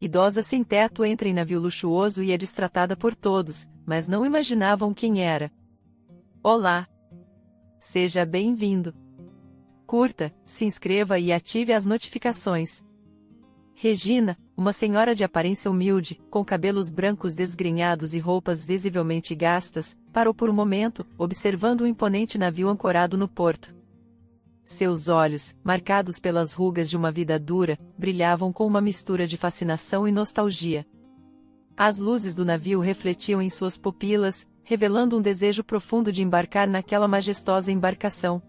idosa sem teto entra em navio luxuoso e é destratada por todos, mas não imaginavam quem era. Olá! Seja bem-vindo! Curta, se inscreva e ative as notificações. Regina, uma senhora de aparência humilde, com cabelos brancos desgrenhados e roupas visivelmente gastas, parou por um momento, observando o imponente navio ancorado no porto. Seus olhos, marcados pelas rugas de uma vida dura, brilhavam com uma mistura de fascinação e nostalgia. As luzes do navio refletiam em suas pupilas, revelando um desejo profundo de embarcar naquela majestosa embarcação.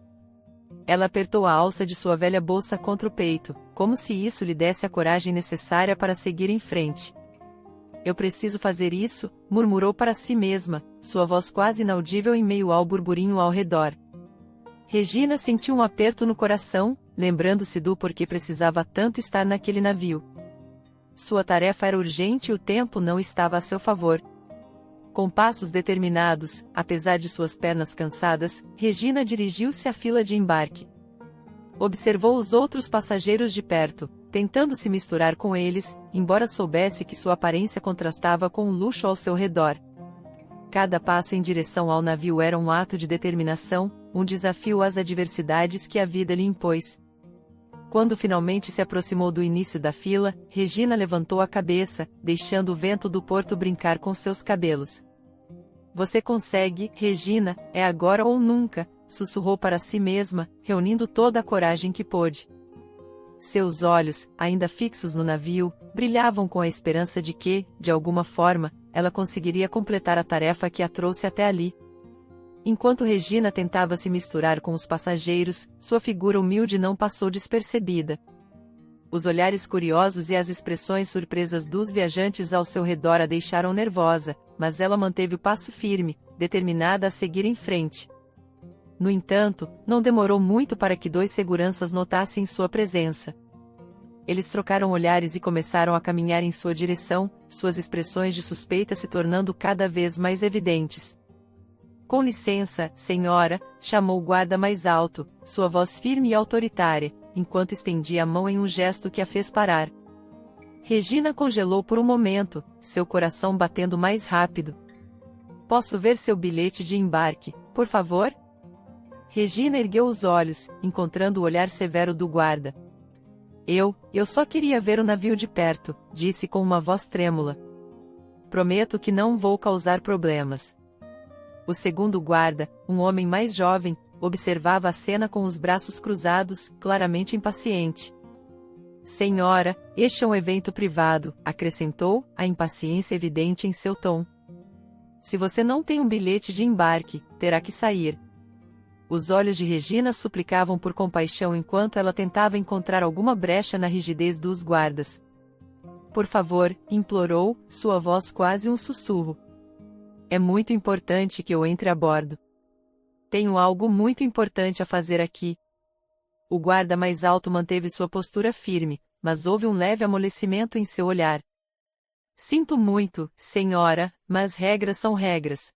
Ela apertou a alça de sua velha bolsa contra o peito, como se isso lhe desse a coragem necessária para seguir em frente. Eu preciso fazer isso, murmurou para si mesma, sua voz quase inaudível em meio ao burburinho ao redor. Regina sentiu um aperto no coração, lembrando-se do porquê precisava tanto estar naquele navio. Sua tarefa era urgente e o tempo não estava a seu favor. Com passos determinados, apesar de suas pernas cansadas, Regina dirigiu-se à fila de embarque. Observou os outros passageiros de perto, tentando se misturar com eles, embora soubesse que sua aparência contrastava com o luxo ao seu redor. Cada passo em direção ao navio era um ato de determinação, um desafio às adversidades que a vida lhe impôs. Quando finalmente se aproximou do início da fila, Regina levantou a cabeça, deixando o vento do porto brincar com seus cabelos. Você consegue, Regina, é agora ou nunca, sussurrou para si mesma, reunindo toda a coragem que pôde. Seus olhos, ainda fixos no navio, brilhavam com a esperança de que, de alguma forma, ela conseguiria completar a tarefa que a trouxe até ali. Enquanto Regina tentava se misturar com os passageiros, sua figura humilde não passou despercebida. Os olhares curiosos e as expressões surpresas dos viajantes ao seu redor a deixaram nervosa, mas ela manteve o passo firme, determinada a seguir em frente. No entanto, não demorou muito para que dois seguranças notassem sua presença. Eles trocaram olhares e começaram a caminhar em sua direção, suas expressões de suspeita se tornando cada vez mais evidentes. Com licença, senhora, chamou o guarda mais alto, sua voz firme e autoritária, enquanto estendia a mão em um gesto que a fez parar. Regina congelou por um momento, seu coração batendo mais rápido. Posso ver seu bilhete de embarque, por favor? Regina ergueu os olhos, encontrando o olhar severo do guarda. Eu só queria ver o navio de perto, disse com uma voz trêmula. Prometo que não vou causar problemas. O segundo guarda, um homem mais jovem, observava a cena com os braços cruzados, claramente impaciente. Senhora, este é um evento privado, acrescentou, a impaciência evidente em seu tom. Se você não tem um bilhete de embarque, terá que sair. Os olhos de Regina suplicavam por compaixão enquanto ela tentava encontrar alguma brecha na rigidez dos guardas. Por favor, implorou, sua voz quase um sussurro. É muito importante que eu entre a bordo. Tenho algo muito importante a fazer aqui. O guarda mais alto manteve sua postura firme, mas houve um leve amolecimento em seu olhar. Sinto muito, senhora, mas regras são regras.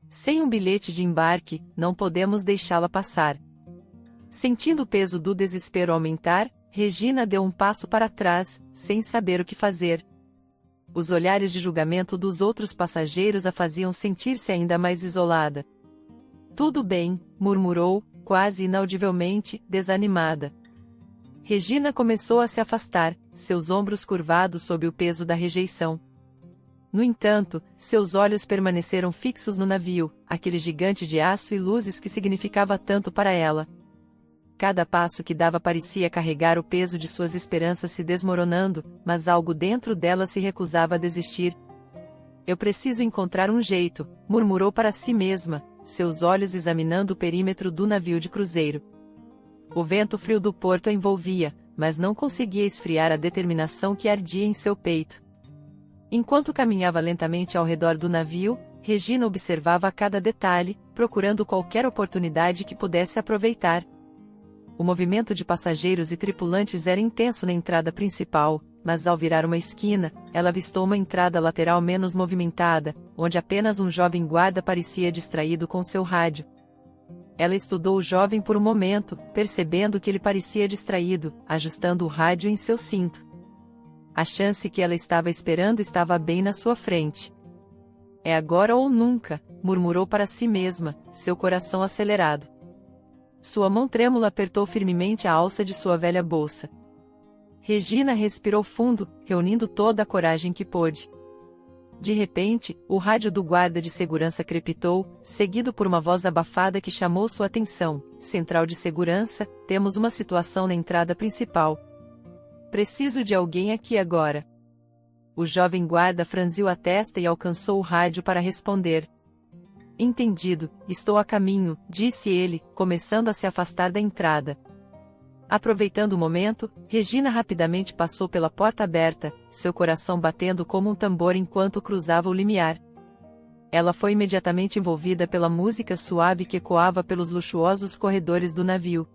Sem um bilhete de embarque, não podemos deixá-la passar. Sentindo o peso do desespero aumentar, Regina deu um passo para trás, sem saber o que fazer. Os olhares de julgamento dos outros passageiros a faziam sentir-se ainda mais isolada. Tudo bem, murmurou, quase inaudivelmente, desanimada. Regina começou a se afastar, seus ombros curvados sob o peso da rejeição. No entanto, seus olhos permaneceram fixos no navio, aquele gigante de aço e luzes que significava tanto para ela. Cada passo que dava parecia carregar o peso de suas esperanças se desmoronando, mas algo dentro dela se recusava a desistir. Eu preciso encontrar um jeito, murmurou para si mesma, seus olhos examinando o perímetro do navio de cruzeiro. O vento frio do porto a envolvia, mas não conseguia esfriar a determinação que ardia em seu peito. Enquanto caminhava lentamente ao redor do navio, Regina observava cada detalhe, procurando qualquer oportunidade que pudesse aproveitar. O movimento de passageiros e tripulantes era intenso na entrada principal, mas ao virar uma esquina, ela avistou uma entrada lateral menos movimentada, onde apenas um jovem guarda parecia distraído com seu rádio. Ela estudou o jovem por um momento, percebendo que ele parecia distraído, ajustando o rádio em seu cinto. A chance que ela estava esperando estava bem na sua frente. É agora ou nunca, murmurou para si mesma, seu coração acelerado. Sua mão trêmula apertou firmemente a alça de sua velha bolsa. Regina respirou fundo, reunindo toda a coragem que pôde. De repente, o rádio do guarda de segurança crepitou, seguido por uma voz abafada que chamou sua atenção. Central de segurança, temos uma situação na entrada principal. Preciso de alguém aqui agora. O jovem guarda franziu a testa e alcançou o rádio para responder. Entendido, estou a caminho, disse ele, começando a se afastar da entrada. Aproveitando o momento, Regina rapidamente passou pela porta aberta, seu coração batendo como um tambor enquanto cruzava o limiar. Ela foi imediatamente envolvida pela música suave que ecoava pelos luxuosos corredores do navio.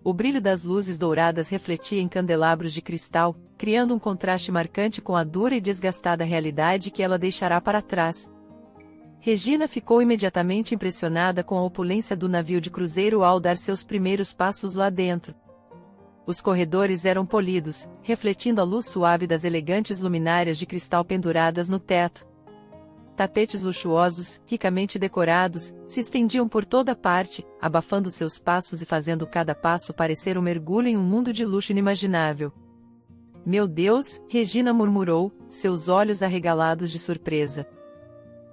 O brilho das luzes douradas refletia em candelabros de cristal, criando um contraste marcante com a dura e desgastada realidade que ela deixará para trás. Regina ficou imediatamente impressionada com a opulência do navio de cruzeiro ao dar seus primeiros passos lá dentro. Os corredores eram polidos, refletindo a luz suave das elegantes luminárias de cristal penduradas no teto. Tapetes luxuosos, ricamente decorados, se estendiam por toda parte, abafando seus passos e fazendo cada passo parecer um mergulho em um mundo de luxo inimaginável. Meu Deus, Regina murmurou, seus olhos arregalados de surpresa.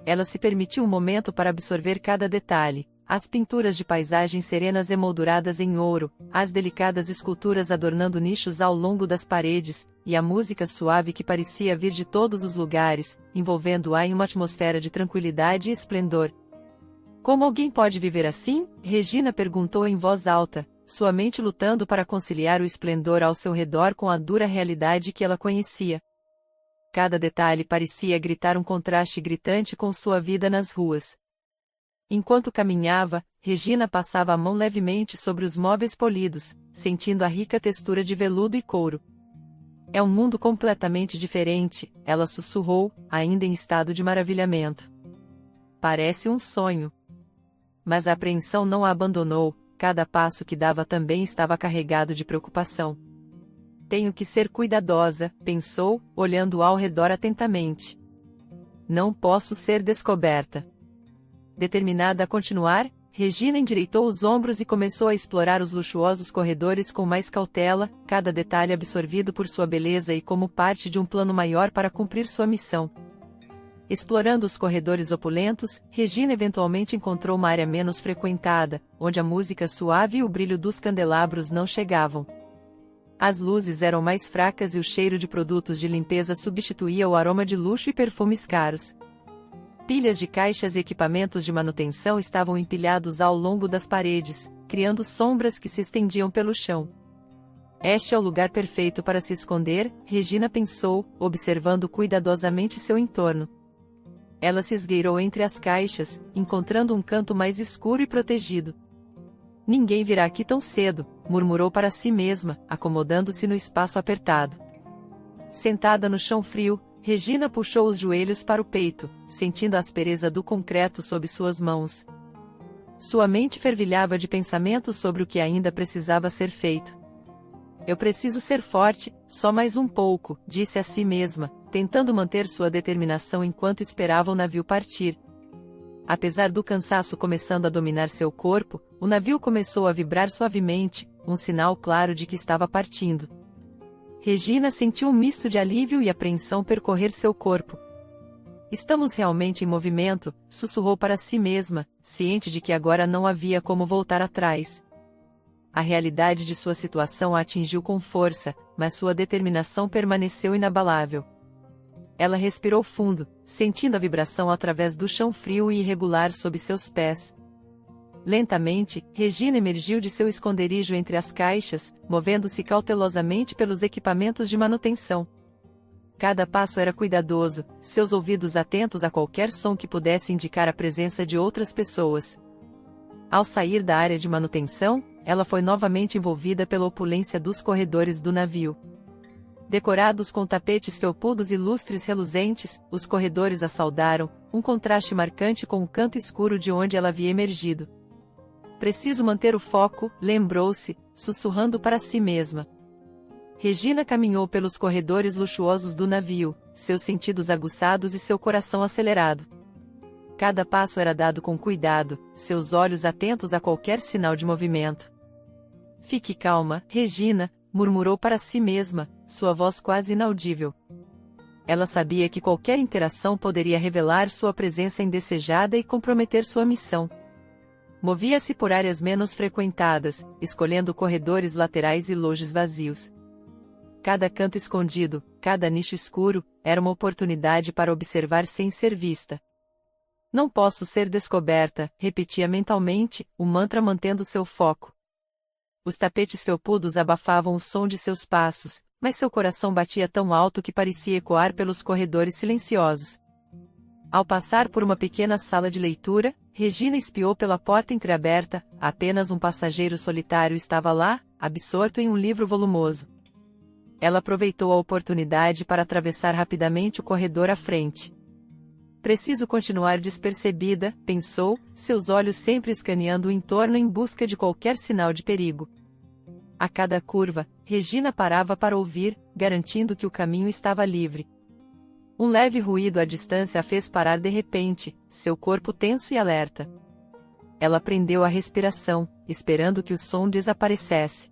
Ela se permitiu um momento para absorver cada detalhe, as pinturas de paisagens serenas emolduradas em ouro, as delicadas esculturas adornando nichos ao longo das paredes, e a música suave que parecia vir de todos os lugares, envolvendo-a em uma atmosfera de tranquilidade e esplendor. Como alguém pode viver assim? Regina perguntou em voz alta, sua mente lutando para conciliar o esplendor ao seu redor com a dura realidade que ela conhecia. Cada detalhe parecia gritar um contraste gritante com sua vida nas ruas. Enquanto caminhava, Regina passava a mão levemente sobre os móveis polidos, sentindo a rica textura de veludo e couro. É um mundo completamente diferente, ela sussurrou, ainda em estado de maravilhamento. Parece um sonho. Mas a apreensão não a abandonou, cada passo que dava também estava carregado de preocupação. Tenho que ser cuidadosa, pensou, olhando ao redor atentamente. Não posso ser descoberta. Determinada a continuar, Regina endireitou os ombros e começou a explorar os luxuosos corredores com mais cautela, cada detalhe absorvido por sua beleza e como parte de um plano maior para cumprir sua missão. Explorando os corredores opulentos, Regina eventualmente encontrou uma área menos frequentada, onde a música suave e o brilho dos candelabros não chegavam. As luzes eram mais fracas e o cheiro de produtos de limpeza substituía o aroma de luxo e perfumes caros. Pilhas de caixas e equipamentos de manutenção estavam empilhados ao longo das paredes, criando sombras que se estendiam pelo chão. Este é o lugar perfeito para se esconder, Regina pensou, observando cuidadosamente seu entorno. Ela se esgueirou entre as caixas, encontrando um canto mais escuro e protegido. Ninguém virá aqui tão cedo, murmurou para si mesma, acomodando-se no espaço apertado. Sentada no chão frio, Regina puxou os joelhos para o peito, sentindo a aspereza do concreto sob suas mãos. Sua mente fervilhava de pensamentos sobre o que ainda precisava ser feito. Eu preciso ser forte, só mais um pouco, disse a si mesma, tentando manter sua determinação enquanto esperava o navio partir. Apesar do cansaço começando a dominar seu corpo, o navio começou a vibrar suavemente, um sinal claro de que estava partindo. Regina sentiu um misto de alívio e apreensão percorrer seu corpo. Estamos realmente em movimento, sussurrou para si mesma, ciente de que agora não havia como voltar atrás. A realidade de sua situação a atingiu com força, mas sua determinação permaneceu inabalável. Ela respirou fundo, sentindo a vibração através do chão frio e irregular sob seus pés. Lentamente, Regina emergiu de seu esconderijo entre as caixas, movendo-se cautelosamente pelos equipamentos de manutenção. Cada passo era cuidadoso, seus ouvidos atentos a qualquer som que pudesse indicar a presença de outras pessoas. Ao sair da área de manutenção, ela foi novamente envolvida pela opulência dos corredores do navio. Decorados com tapetes felpudos e lustres reluzentes, os corredores a saudaram, um contraste marcante com o canto escuro de onde ela havia emergido. Preciso manter o foco, lembrou-se, sussurrando para si mesma. Regina caminhou pelos corredores luxuosos do navio, seus sentidos aguçados e seu coração acelerado. Cada passo era dado com cuidado, seus olhos atentos a qualquer sinal de movimento. Fique calma, Regina, murmurou para si mesma, sua voz quase inaudível. Ela sabia que qualquer interação poderia revelar sua presença indesejada e comprometer sua missão. Movia-se por áreas menos frequentadas, escolhendo corredores laterais e loges vazios. Cada canto escondido, cada nicho escuro, era uma oportunidade para observar sem ser vista. Não posso ser descoberta, repetia mentalmente, o mantra mantendo seu foco. Os tapetes felpudos abafavam o som de seus passos, mas seu coração batia tão alto que parecia ecoar pelos corredores silenciosos. Ao passar por uma pequena sala de leitura, Regina espiou pela porta entreaberta, apenas um passageiro solitário estava lá, absorto em um livro volumoso. Ela aproveitou a oportunidade para atravessar rapidamente o corredor à frente. Preciso continuar despercebida, pensou, seus olhos sempre escaneando o entorno em busca de qualquer sinal de perigo. A cada curva, Regina parava para ouvir, garantindo que o caminho estava livre. Um leve ruído à distância a fez parar de repente, seu corpo tenso e alerta. Ela prendeu a respiração, esperando que o som desaparecesse.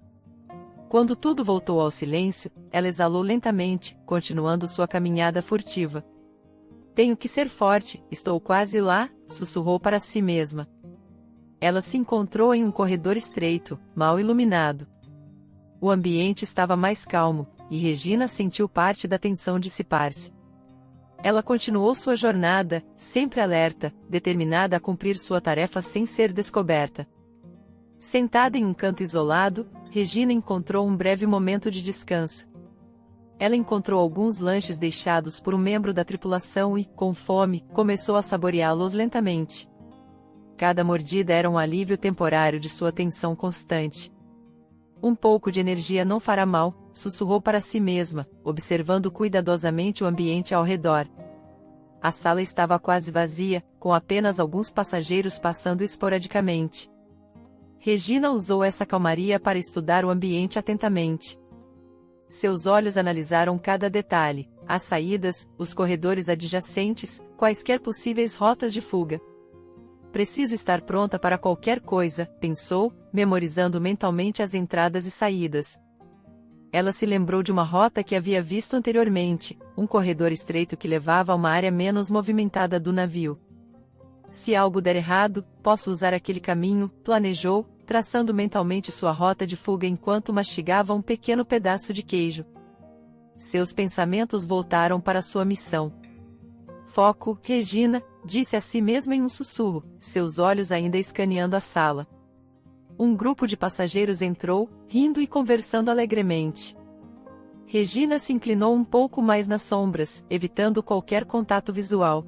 Quando tudo voltou ao silêncio, ela exalou lentamente, continuando sua caminhada furtiva. Tenho que ser forte, estou quase lá, sussurrou para si mesma. Ela se encontrou em um corredor estreito, mal iluminado. O ambiente estava mais calmo, e Regina sentiu parte da tensão dissipar-se. Ela continuou sua jornada, sempre alerta, determinada a cumprir sua tarefa sem ser descoberta. Sentada em um canto isolado, Regina encontrou um breve momento de descanso. Ela encontrou alguns lanches deixados por um membro da tripulação e, com fome, começou a saboreá-los lentamente. Cada mordida era um alívio temporário de sua tensão constante. Um pouco de energia não fará mal, sussurrou para si mesma, observando cuidadosamente o ambiente ao redor. A sala estava quase vazia, com apenas alguns passageiros passando esporadicamente. Regina usou essa calmaria para estudar o ambiente atentamente. Seus olhos analisaram cada detalhe, as saídas, os corredores adjacentes, quaisquer possíveis rotas de fuga. Preciso estar pronta para qualquer coisa, pensou, memorizando mentalmente as entradas e saídas. Ela se lembrou de uma rota que havia visto anteriormente, um corredor estreito que levava a uma área menos movimentada do navio. Se algo der errado, posso usar aquele caminho, planejou, traçando mentalmente sua rota de fuga enquanto mastigava um pequeno pedaço de queijo. Seus pensamentos voltaram para sua missão. Foco, Regina, disse a si mesma em um sussurro, seus olhos ainda escaneando a sala. Um grupo de passageiros entrou, rindo e conversando alegremente. Regina se inclinou um pouco mais nas sombras, evitando qualquer contato visual.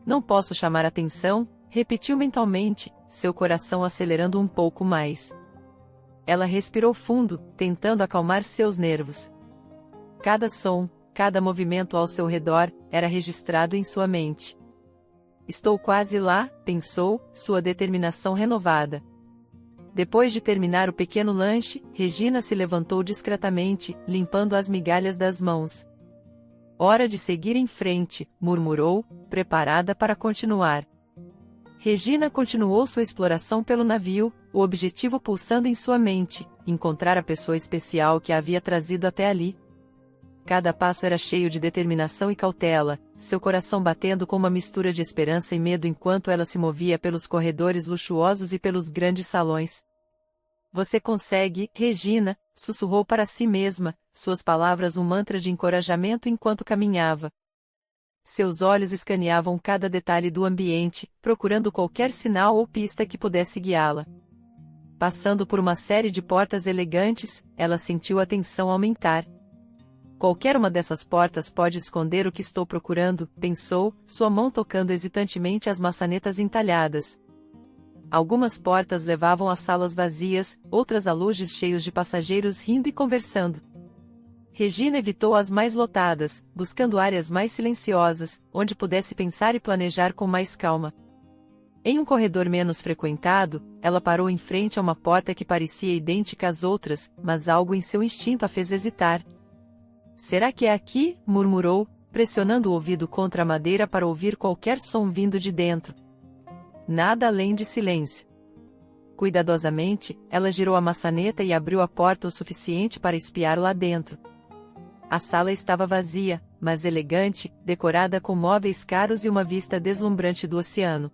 Não posso chamar atenção, repetiu mentalmente, seu coração acelerando um pouco mais. Ela respirou fundo, tentando acalmar seus nervos. Cada som, cada movimento ao seu redor, era registrado em sua mente. Estou quase lá, pensou, sua determinação renovada. Depois de terminar o pequeno lanche, Regina se levantou discretamente, limpando as migalhas das mãos. Hora de seguir em frente, murmurou, preparada para continuar. Regina continuou sua exploração pelo navio, o objetivo pulsando em sua mente, encontrar a pessoa especial que a havia trazido até ali. Cada passo era cheio de determinação e cautela, seu coração batendo com uma mistura de esperança e medo enquanto ela se movia pelos corredores luxuosos e pelos grandes salões. Você consegue, Regina, sussurrou para si mesma, suas palavras um mantra de encorajamento enquanto caminhava. Seus olhos escaneavam cada detalhe do ambiente, procurando qualquer sinal ou pista que pudesse guiá-la. Passando por uma série de portas elegantes, ela sentiu a tensão aumentar. Qualquer uma dessas portas pode esconder o que estou procurando, pensou, sua mão tocando hesitantemente as maçanetas entalhadas. Algumas portas levavam a salas vazias, outras a lojes cheios de passageiros rindo e conversando. Regina evitou as mais lotadas, buscando áreas mais silenciosas, onde pudesse pensar e planejar com mais calma. Em um corredor menos frequentado, ela parou em frente a uma porta que parecia idêntica às outras, mas algo em seu instinto a fez hesitar. Será que é aqui? Murmurou, pressionando o ouvido contra a madeira para ouvir qualquer som vindo de dentro. Nada além de silêncio. Cuidadosamente, ela girou a maçaneta e abriu a porta o suficiente para espiar lá dentro. A sala estava vazia, mas elegante, decorada com móveis caros e uma vista deslumbrante do oceano.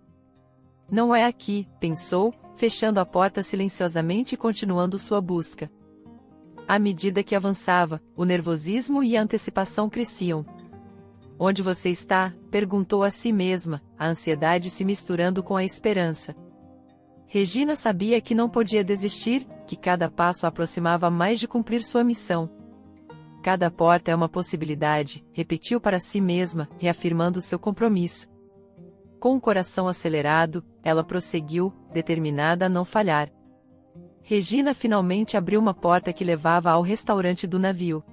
Não é aqui, pensou, fechando a porta silenciosamente e continuando sua busca. À medida que avançava, o nervosismo e a antecipação cresciam. Onde você está? Perguntou a si mesma, a ansiedade se misturando com a esperança. Regina sabia que não podia desistir, que cada passo a aproximava mais de cumprir sua missão. Cada porta é uma possibilidade, repetiu para si mesma, reafirmando seu compromisso. Com o coração acelerado, ela prosseguiu, determinada a não falhar. Regina finalmente abriu uma porta que levava ao restaurante do navio.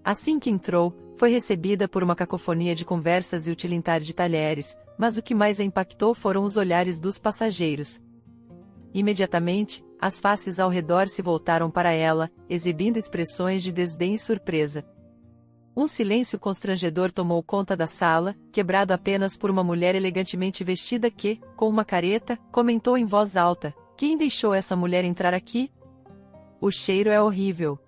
Assim que entrou, foi recebida por uma cacofonia de conversas e o tilintar de talheres, mas o que mais a impactou foram os olhares dos passageiros. Imediatamente, as faces ao redor se voltaram para ela, exibindo expressões de desdém e surpresa. Um silêncio constrangedor tomou conta da sala, quebrado apenas por uma mulher elegantemente vestida que, com uma careta, comentou em voz alta: "Quem deixou essa mulher entrar aqui? O cheiro é horrível."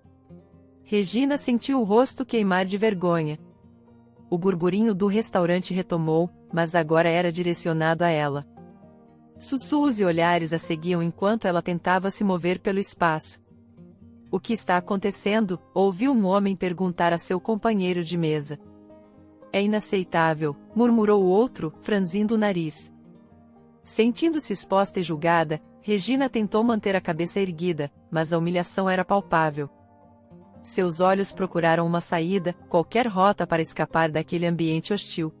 Regina sentiu o rosto queimar de vergonha. O burburinho do restaurante retomou, mas agora era direcionado a ela. Sussurros e olhares a seguiam enquanto ela tentava se mover pelo espaço. "O que está acontecendo?" ouviu um homem perguntar a seu companheiro de mesa. "É inaceitável", murmurou o outro, franzindo o nariz. Sentindo-se exposta e julgada, Regina tentou manter a cabeça erguida, mas a humilhação era palpável. Seus olhos procuraram uma saída, qualquer rota para escapar daquele ambiente hostil.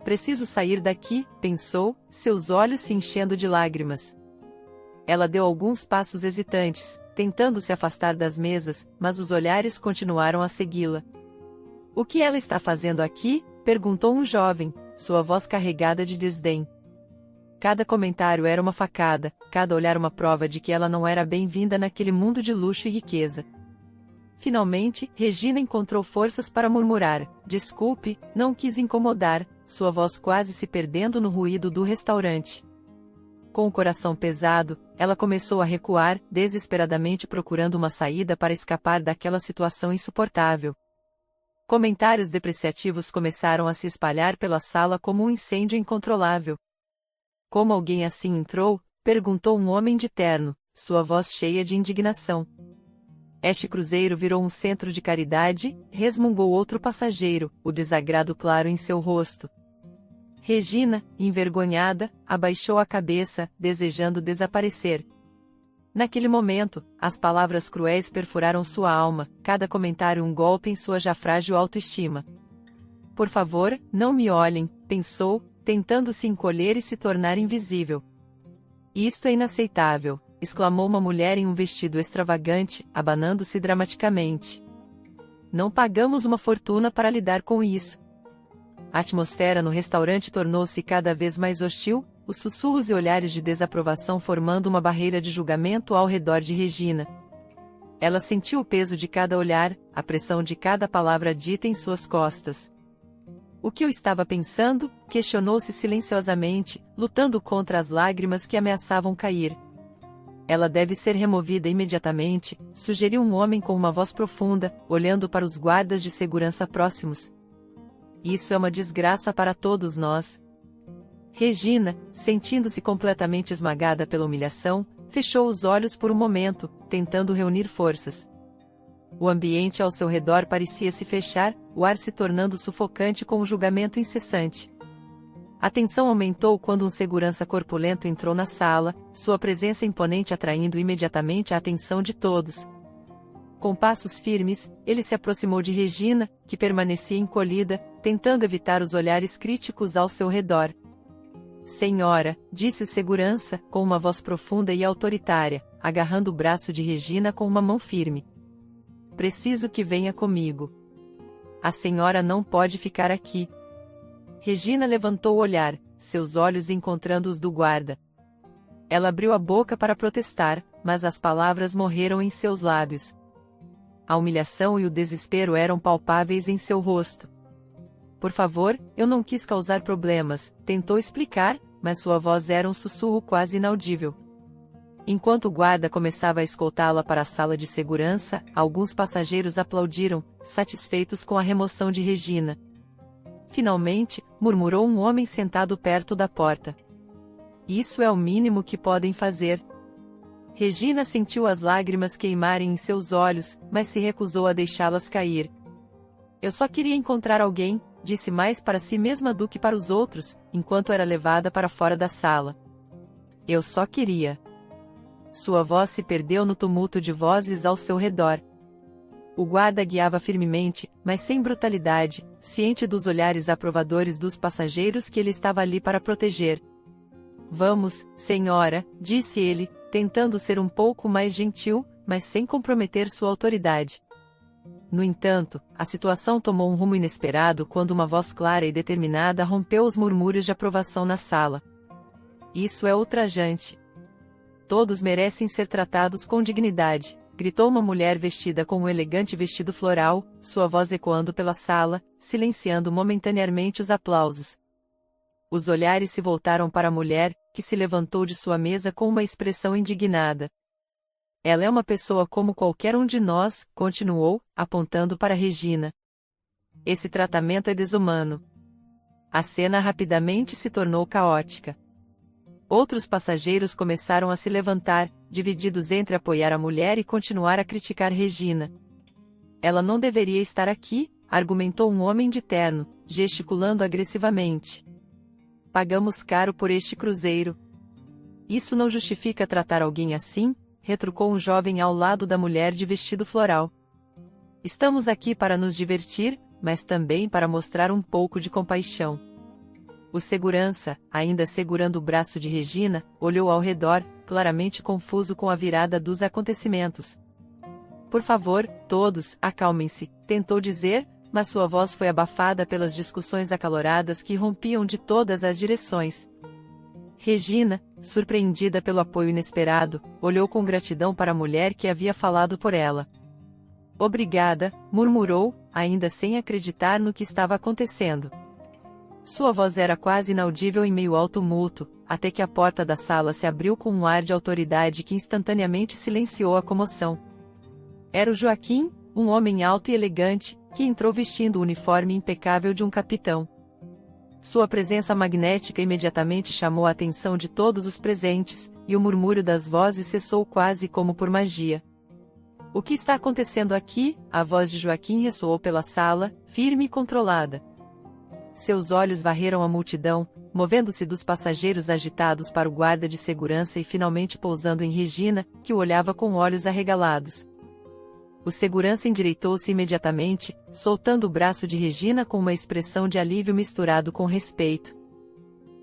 "Preciso sair daqui", pensou, seus olhos se enchendo de lágrimas. Ela deu alguns passos hesitantes, tentando se afastar das mesas, mas os olhares continuaram a segui-la. "O que ela está fazendo aqui?" perguntou um jovem, sua voz carregada de desdém. Cada comentário era uma facada, cada olhar uma prova de que ela não era bem-vinda naquele mundo de luxo e riqueza. Finalmente, Regina encontrou forças para murmurar: "Desculpe, não quis incomodar", sua voz quase se perdendo no ruído do restaurante. Com o coração pesado, ela começou a recuar, desesperadamente procurando uma saída para escapar daquela situação insuportável. Comentários depreciativos começaram a se espalhar pela sala como um incêndio incontrolável. "Como alguém assim entrou?" perguntou um homem de terno, sua voz cheia de indignação. "Este cruzeiro virou um centro de caridade?" resmungou outro passageiro, o desagrado claro em seu rosto. Regina, envergonhada, abaixou a cabeça, desejando desaparecer. Naquele momento, as palavras cruéis perfuraram sua alma, cada comentário um golpe em sua já frágil autoestima. "Por favor, não me olhem", pensou, tentando se encolher e se tornar invisível. "Isto é inaceitável", exclamou uma mulher em um vestido extravagante, abanando-se dramaticamente. "Não pagamos uma fortuna para lidar com isso." A atmosfera no restaurante tornou-se cada vez mais hostil, os sussurros e olhares de desaprovação formando uma barreira de julgamento ao redor de Regina. Ela sentiu o peso de cada olhar, a pressão de cada palavra dita em suas costas. "O que eu estava pensando?" questionou-se silenciosamente, lutando contra as lágrimas que ameaçavam cair. "Ela deve ser removida imediatamente", sugeriu um homem com uma voz profunda, olhando para os guardas de segurança próximos. "Isso é uma desgraça para todos nós." Regina, sentindo-se completamente esmagada pela humilhação, fechou os olhos por um momento, tentando reunir forças. O ambiente ao seu redor parecia se fechar, o ar se tornando sufocante com o julgamento incessante. A tensão aumentou quando um segurança corpulento entrou na sala, sua presença imponente atraindo imediatamente a atenção de todos. Com passos firmes, ele se aproximou de Regina, que permanecia encolhida, tentando evitar os olhares críticos ao seu redor. "Senhora", disse o segurança, com uma voz profunda e autoritária, agarrando o braço de Regina com uma mão firme. "Preciso que venha comigo. A senhora não pode ficar aqui." Regina levantou o olhar, seus olhos encontrando os do guarda. Ela abriu a boca para protestar, mas as palavras morreram em seus lábios. A humilhação e o desespero eram palpáveis em seu rosto. Por favor, eu não quis causar problemas, tentou explicar, mas sua voz era um sussurro quase inaudível. Enquanto o guarda começava a escoltá-la para a sala de segurança, alguns passageiros aplaudiram, satisfeitos com a remoção de Regina. Finalmente, murmurou um homem sentado perto da porta. Isso é o mínimo que podem fazer. Regina sentiu as lágrimas queimarem em seus olhos, mas se recusou a deixá-las cair. Eu só queria encontrar alguém, disse mais para si mesma do que para os outros, enquanto era levada para fora da sala. Eu só queria. Sua voz se perdeu no tumulto de vozes ao seu redor. O guarda guiava firmemente, mas sem brutalidade, ciente dos olhares aprovadores dos passageiros que ele estava ali para proteger. Vamos, senhora, disse ele, tentando ser um pouco mais gentil, mas sem comprometer sua autoridade. No entanto, a situação tomou um rumo inesperado quando uma voz clara e determinada rompeu os murmúrios de aprovação na sala. Isso é ultrajante. Todos merecem ser tratados com dignidade, gritou uma mulher vestida com um elegante vestido floral, sua voz ecoando pela sala, silenciando momentaneamente os aplausos. Os olhares se voltaram para a mulher, que se levantou de sua mesa com uma expressão indignada. Ela é uma pessoa como qualquer um de nós, continuou, apontando para Regina. Esse tratamento é desumano. A cena rapidamente se tornou caótica. Outros passageiros começaram a se levantar, divididos entre apoiar a mulher e continuar a criticar Regina. Ela não deveria estar aqui, argumentou um homem de terno, gesticulando agressivamente. Pagamos caro por este cruzeiro. Isso não justifica tratar alguém assim, retrucou um jovem ao lado da mulher de vestido floral. Estamos aqui para nos divertir, mas também para mostrar um pouco de compaixão. O segurança, ainda segurando o braço de Regina, olhou ao redor, claramente confuso com a virada dos acontecimentos. Por favor, todos, acalmem-se, tentou dizer, mas sua voz foi abafada pelas discussões acaloradas que rompiam de todas as direções. Regina, surpreendida pelo apoio inesperado, olhou com gratidão para a mulher que havia falado por ela. Obrigada, murmurou, ainda sem acreditar no que estava acontecendo. Sua voz era quase inaudível em meio ao tumulto, até que a porta da sala se abriu com um ar de autoridade que instantaneamente silenciou a comoção. Era o Joaquim, um homem alto e elegante, que entrou vestindo o uniforme impecável de um capitão. Sua presença magnética imediatamente chamou a atenção de todos os presentes, e o murmúrio das vozes cessou quase como por magia. O que está acontecendo aqui? A voz de Joaquim ressoou pela sala, firme e controlada. Seus olhos varreram a multidão, movendo-se dos passageiros agitados para o guarda de segurança e finalmente pousando em Regina, que o olhava com olhos arregalados. O segurança endireitou-se imediatamente, soltando o braço de Regina com uma expressão de alívio misturado com respeito.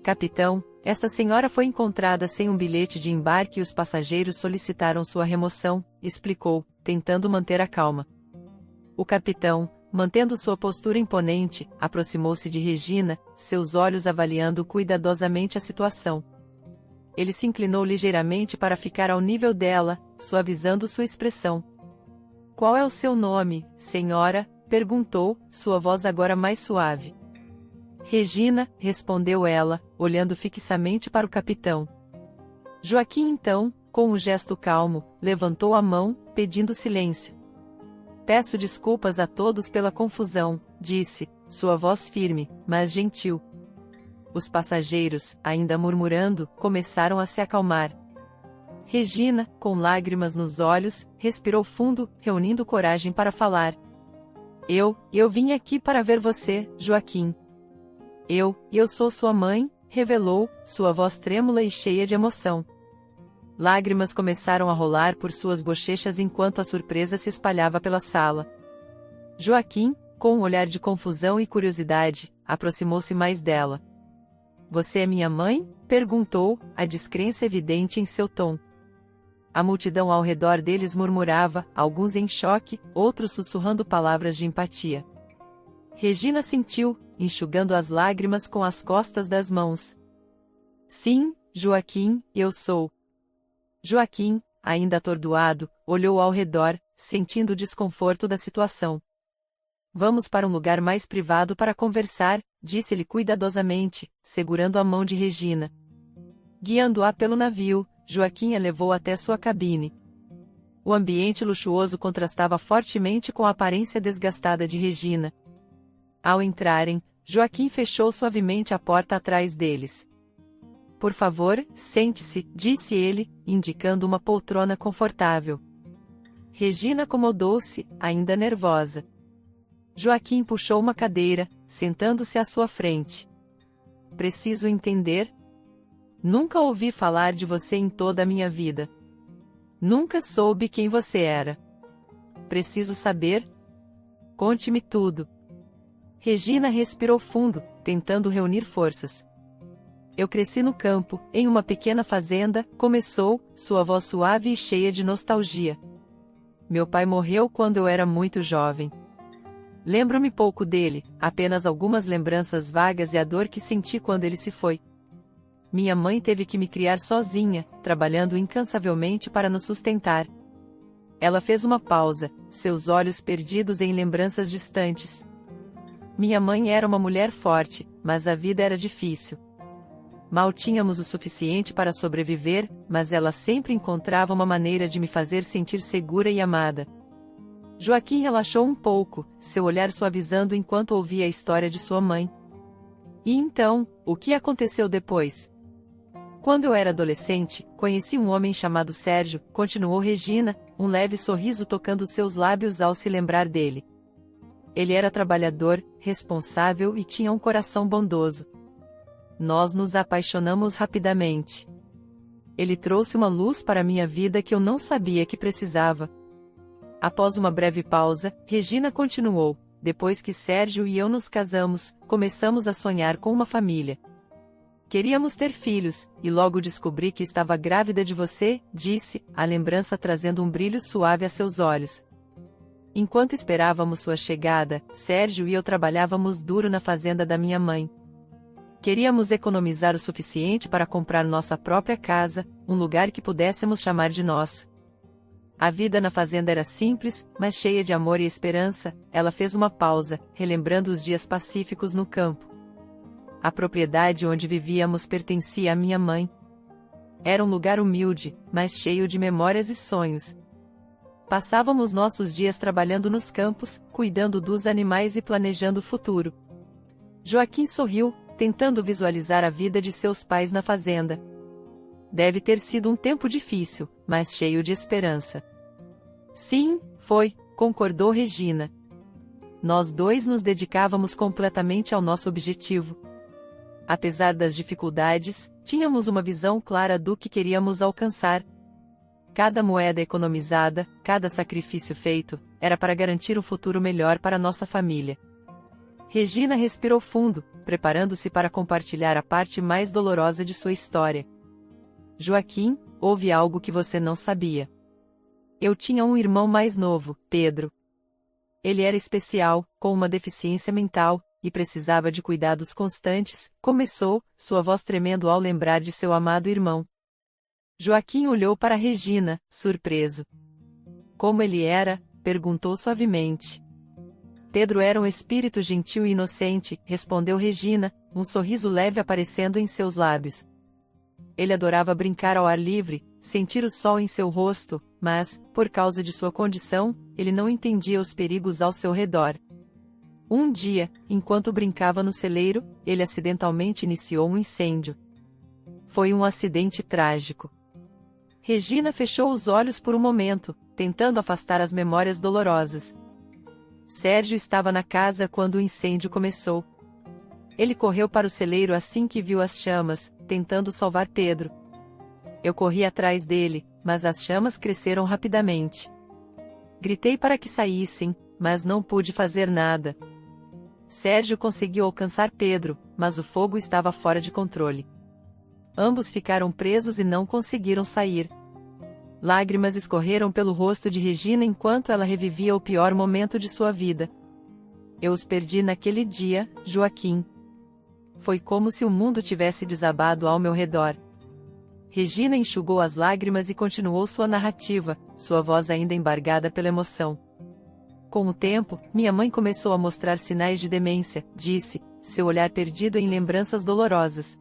Capitão, esta senhora foi encontrada sem um bilhete de embarque e os passageiros solicitaram sua remoção, explicou, tentando manter a calma. O capitão, mantendo sua postura imponente, aproximou-se de Regina, seus olhos avaliando cuidadosamente a situação. Ele se inclinou ligeiramente para ficar ao nível dela, suavizando sua expressão. Qual é o seu nome, senhora? Perguntou, sua voz agora mais suave. Regina, respondeu ela, olhando fixamente para o capitão. Joaquim então, com um gesto calmo, levantou a mão, pedindo silêncio. Peço desculpas a todos pela confusão, disse, sua voz firme, mas gentil. Os passageiros, ainda murmurando, começaram a se acalmar. Regina, com lágrimas nos olhos, respirou fundo, reunindo coragem para falar. Eu vim aqui para ver você, Joaquim. Eu sou sua mãe, revelou, sua voz trêmula e cheia de emoção. Lágrimas começaram a rolar por suas bochechas enquanto a surpresa se espalhava pela sala. Joaquim, com um olhar de confusão e curiosidade, aproximou-se mais dela. Você é minha mãe? Perguntou, a descrença evidente em seu tom. A multidão ao redor deles murmurava, alguns em choque, outros sussurrando palavras de empatia. Regina sentiu, enxugando as lágrimas com as costas das mãos. Sim, Joaquim, eu sou. Joaquim, ainda atordoado, olhou ao redor, sentindo o desconforto da situação. Vamos para um lugar mais privado para conversar, disse-lhe cuidadosamente, segurando a mão de Regina. Guiando-a pelo navio, Joaquim a levou até sua cabine. O ambiente luxuoso contrastava fortemente com a aparência desgastada de Regina. Ao entrarem, Joaquim fechou suavemente a porta atrás deles. Por favor, sente-se, disse ele, indicando uma poltrona confortável. Regina acomodou-se, ainda nervosa. Joaquim puxou uma cadeira, sentando-se à sua frente. Preciso entender? Nunca ouvi falar de você em toda a minha vida. Nunca soube quem você era. Preciso saber? Conte-me tudo. Regina respirou fundo, tentando reunir forças. Eu cresci no campo, em uma pequena fazenda, começou, sua voz suave e cheia de nostalgia. Meu pai morreu quando eu era muito jovem. Lembro-me pouco dele, apenas algumas lembranças vagas e a dor que senti quando ele se foi. Minha mãe teve que me criar sozinha, trabalhando incansavelmente para nos sustentar. Ela fez uma pausa, seus olhos perdidos em lembranças distantes. Minha mãe era uma mulher forte, mas a vida era difícil. Mal tínhamos o suficiente para sobreviver, mas ela sempre encontrava uma maneira de me fazer sentir segura e amada. Joaquim relaxou um pouco, seu olhar suavizando enquanto ouvia a história de sua mãe. E então, o que aconteceu depois? Quando eu era adolescente, conheci um homem chamado Sérgio, continuou Regina, um leve sorriso tocando seus lábios ao se lembrar dele. Ele era trabalhador, responsável e tinha um coração bondoso. Nós nos apaixonamos rapidamente. Ele trouxe uma luz para minha vida que eu não sabia que precisava. Após uma breve pausa, Regina continuou. Depois que Sérgio e eu nos casamos, começamos a sonhar com uma família. Queríamos ter filhos, e logo descobri que estava grávida de você, disse, a lembrança trazendo um brilho suave a seus olhos. Enquanto esperávamos sua chegada, Sérgio e eu trabalhávamos duro na fazenda da minha mãe. Queríamos economizar o suficiente para comprar nossa própria casa, um lugar que pudéssemos chamar de nosso. A vida na fazenda era simples, mas cheia de amor e esperança. Ela fez uma pausa, relembrando os dias pacíficos no campo. A propriedade onde vivíamos pertencia à minha mãe. Era um lugar humilde, mas cheio de memórias e sonhos. Passávamos nossos dias trabalhando nos campos, cuidando dos animais e planejando o futuro. Joaquim sorriu, tentando visualizar a vida de seus pais na fazenda. Deve ter sido um tempo difícil, mas cheio de esperança. Sim, foi, concordou Regina. Nós dois nos dedicávamos completamente ao nosso objetivo. Apesar das dificuldades, tínhamos uma visão clara do que queríamos alcançar. Cada moeda economizada, cada sacrifício feito, era para garantir um futuro melhor para nossa família. Regina respirou fundo, preparando-se para compartilhar a parte mais dolorosa de sua história. Joaquim, houve algo que você não sabia. Eu tinha um irmão mais novo, Pedro. Ele era especial, com uma deficiência mental, e precisava de cuidados constantes, começou, sua voz tremendo ao lembrar de seu amado irmão. Joaquim olhou para Regina, surpreso. Como ele era? Perguntou suavemente. Pedro era um espírito gentil e inocente, respondeu Regina, um sorriso leve aparecendo em seus lábios. Ele adorava brincar ao ar livre, sentir o sol em seu rosto, mas, por causa de sua condição, ele não entendia os perigos ao seu redor. Um dia, enquanto brincava no celeiro, ele acidentalmente iniciou um incêndio. Foi um acidente trágico. Regina fechou os olhos por um momento, tentando afastar as memórias dolorosas. Sérgio estava na casa quando o incêndio começou. Ele correu para o celeiro assim que viu as chamas, tentando salvar Pedro. Eu corri atrás dele, mas as chamas cresceram rapidamente. Gritei para que saíssem, mas não pude fazer nada. Sérgio conseguiu alcançar Pedro, mas o fogo estava fora de controle. Ambos ficaram presos e não conseguiram sair. Lágrimas escorreram pelo rosto de Regina enquanto ela revivia o pior momento de sua vida. Eu os perdi naquele dia, Joaquim. Foi como se o mundo tivesse desabado ao meu redor. Regina enxugou as lágrimas e continuou sua narrativa, sua voz ainda embargada pela emoção. Com o tempo, minha mãe começou a mostrar sinais de demência, disse, seu olhar perdido em lembranças dolorosas.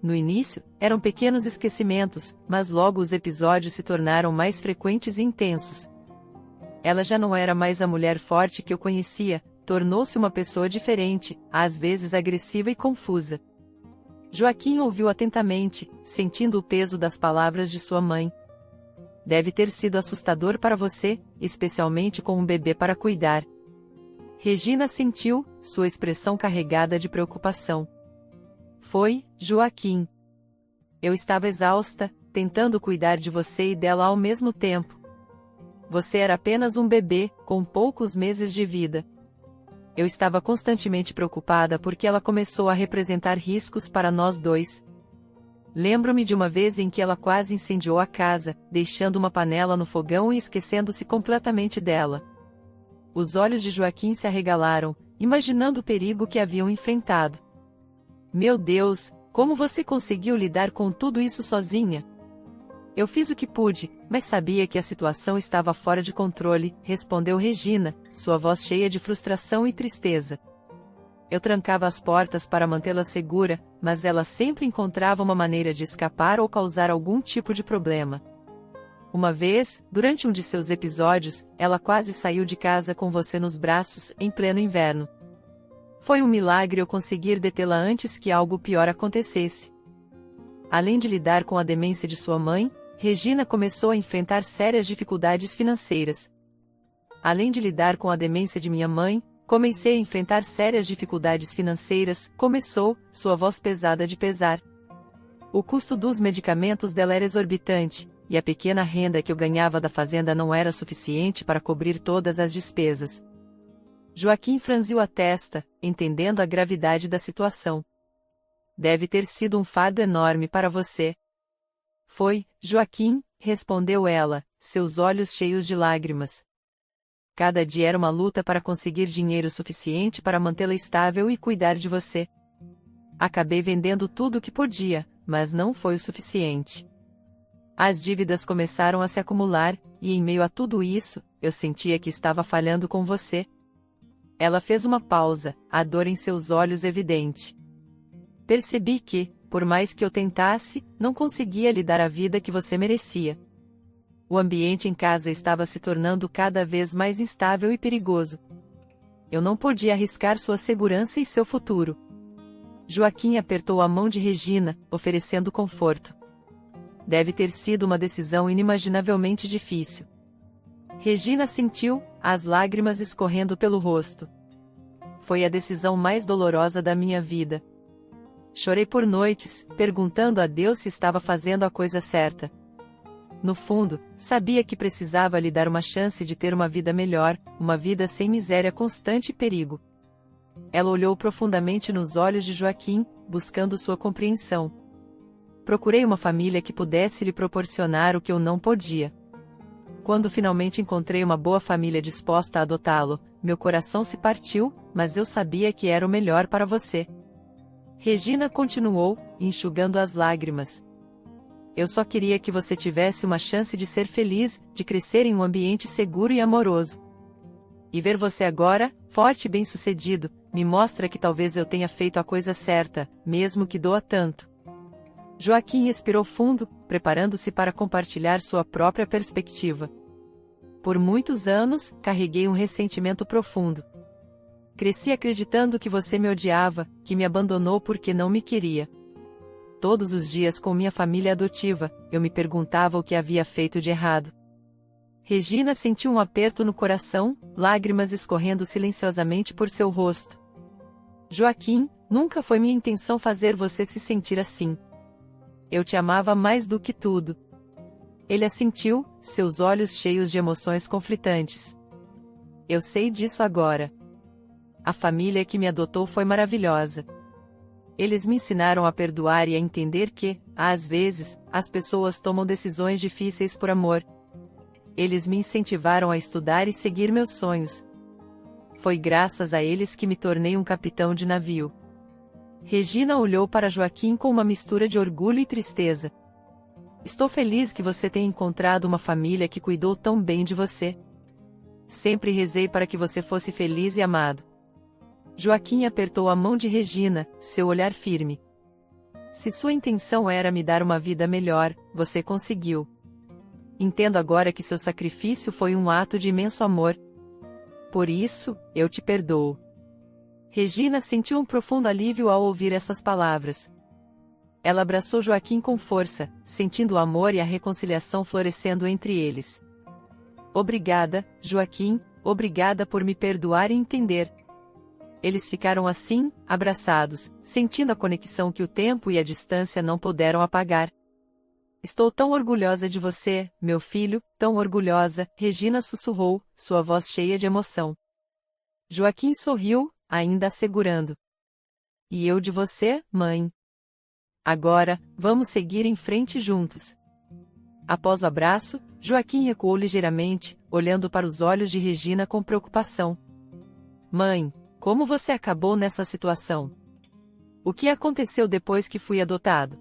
No início, eram pequenos esquecimentos, mas logo os episódios se tornaram mais frequentes e intensos. Ela já não era mais a mulher forte que eu conhecia, tornou-se uma pessoa diferente, às vezes agressiva e confusa. Joaquim ouviu atentamente, sentindo o peso das palavras de sua mãe. Deve ter sido assustador para você, especialmente com um bebê para cuidar. Regina sentiu, sua expressão carregada de preocupação. Foi, Joaquim. Eu estava exausta, tentando cuidar de você e dela ao mesmo tempo. Você era apenas um bebê, com poucos meses de vida. Eu estava constantemente preocupada porque ela começou a representar riscos para nós dois. Lembro-me de uma vez em que ela quase incendiou a casa, deixando uma panela no fogão e esquecendo-se completamente dela. Os olhos de Joaquim se arregalaram, imaginando o perigo que haviam enfrentado. Meu Deus, como você conseguiu lidar com tudo isso sozinha? Eu fiz o que pude, mas sabia que a situação estava fora de controle, respondeu Regina, sua voz cheia de frustração e tristeza. Eu trancava as portas para mantê-la segura, mas ela sempre encontrava uma maneira de escapar ou causar algum tipo de problema. Uma vez, durante um de seus episódios, ela quase saiu de casa com você nos braços, em pleno inverno. Foi um milagre eu conseguir detê-la antes que algo pior acontecesse. Além de lidar com a demência de sua mãe, Regina começou a enfrentar sérias dificuldades financeiras. Além de lidar com a demência de minha mãe, comecei a enfrentar sérias dificuldades financeiras, começou, sua voz pesada de pesar. O custo dos medicamentos dela era exorbitante, e a pequena renda que eu ganhava da fazenda não era suficiente para cobrir todas as despesas. Joaquim franziu a testa, entendendo a gravidade da situação. Deve ter sido um fardo enorme para você. Foi, Joaquim, respondeu ela, seus olhos cheios de lágrimas. Cada dia era uma luta para conseguir dinheiro suficiente para mantê-la estável e cuidar de você. Acabei vendendo tudo o que podia, mas não foi o suficiente. As dívidas começaram a se acumular, e em meio a tudo isso, eu sentia que estava falhando com você. Ela fez uma pausa, a dor em seus olhos evidente. Percebi que, por mais que eu tentasse, não conseguia lhe dar a vida que você merecia. O ambiente em casa estava se tornando cada vez mais instável e perigoso. Eu não podia arriscar sua segurança e seu futuro. Joaquim apertou a mão de Regina, oferecendo conforto. Deve ter sido uma decisão inimaginavelmente difícil. Regina sentiu, as lágrimas escorrendo pelo rosto. Foi a decisão mais dolorosa da minha vida. Chorei por noites, perguntando a Deus se estava fazendo a coisa certa. No fundo, sabia que precisava lhe dar uma chance de ter uma vida melhor, uma vida sem miséria constante e perigo. Ela olhou profundamente nos olhos de Joaquim, buscando sua compreensão. Procurei uma família que pudesse lhe proporcionar o que eu não podia. Quando finalmente encontrei uma boa família disposta a adotá-lo, meu coração se partiu, mas eu sabia que era o melhor para você. Regina continuou, enxugando as lágrimas. Eu só queria que você tivesse uma chance de ser feliz, de crescer em um ambiente seguro e amoroso. E ver você agora, forte e bem-sucedido, me mostra que talvez eu tenha feito a coisa certa, mesmo que doa tanto. Joaquim respirou fundo, preparando-se para compartilhar sua própria perspectiva. Por muitos anos, carreguei um ressentimento profundo. Cresci acreditando que você me odiava, que me abandonou porque não me queria. Todos os dias com minha família adotiva, eu me perguntava o que havia feito de errado. Regina sentiu um aperto no coração, lágrimas escorrendo silenciosamente por seu rosto. Joaquim, nunca foi minha intenção fazer você se sentir assim. Eu te amava mais do que tudo. Ele assentiu, seus olhos cheios de emoções conflitantes. Eu sei disso agora. A família que me adotou foi maravilhosa. Eles me ensinaram a perdoar e a entender que, às vezes, as pessoas tomam decisões difíceis por amor. Eles me incentivaram a estudar e seguir meus sonhos. Foi graças a eles que me tornei um capitão de navio. Regina olhou para Joaquim com uma mistura de orgulho e tristeza. Estou feliz que você tenha encontrado uma família que cuidou tão bem de você. Sempre rezei para que você fosse feliz e amado. Joaquim apertou a mão de Regina, seu olhar firme. Se sua intenção era me dar uma vida melhor, você conseguiu. Entendo agora que seu sacrifício foi um ato de imenso amor. Por isso, eu te perdoo. Regina sentiu um profundo alívio ao ouvir essas palavras. Ela abraçou Joaquim com força, sentindo o amor e a reconciliação florescendo entre eles. Obrigada, Joaquim, obrigada por me perdoar e entender. Eles ficaram assim, abraçados, sentindo a conexão que o tempo e a distância não puderam apagar. Estou tão orgulhosa de você, meu filho, tão orgulhosa, Regina sussurrou, sua voz cheia de emoção. Joaquim sorriu, ainda a segurando. E eu de você, mãe? Agora, vamos seguir em frente juntos. Após o abraço, Joaquim recuou ligeiramente, olhando para os olhos de Regina com preocupação. Mãe, como você acabou nessa situação? O que aconteceu depois que fui adotado?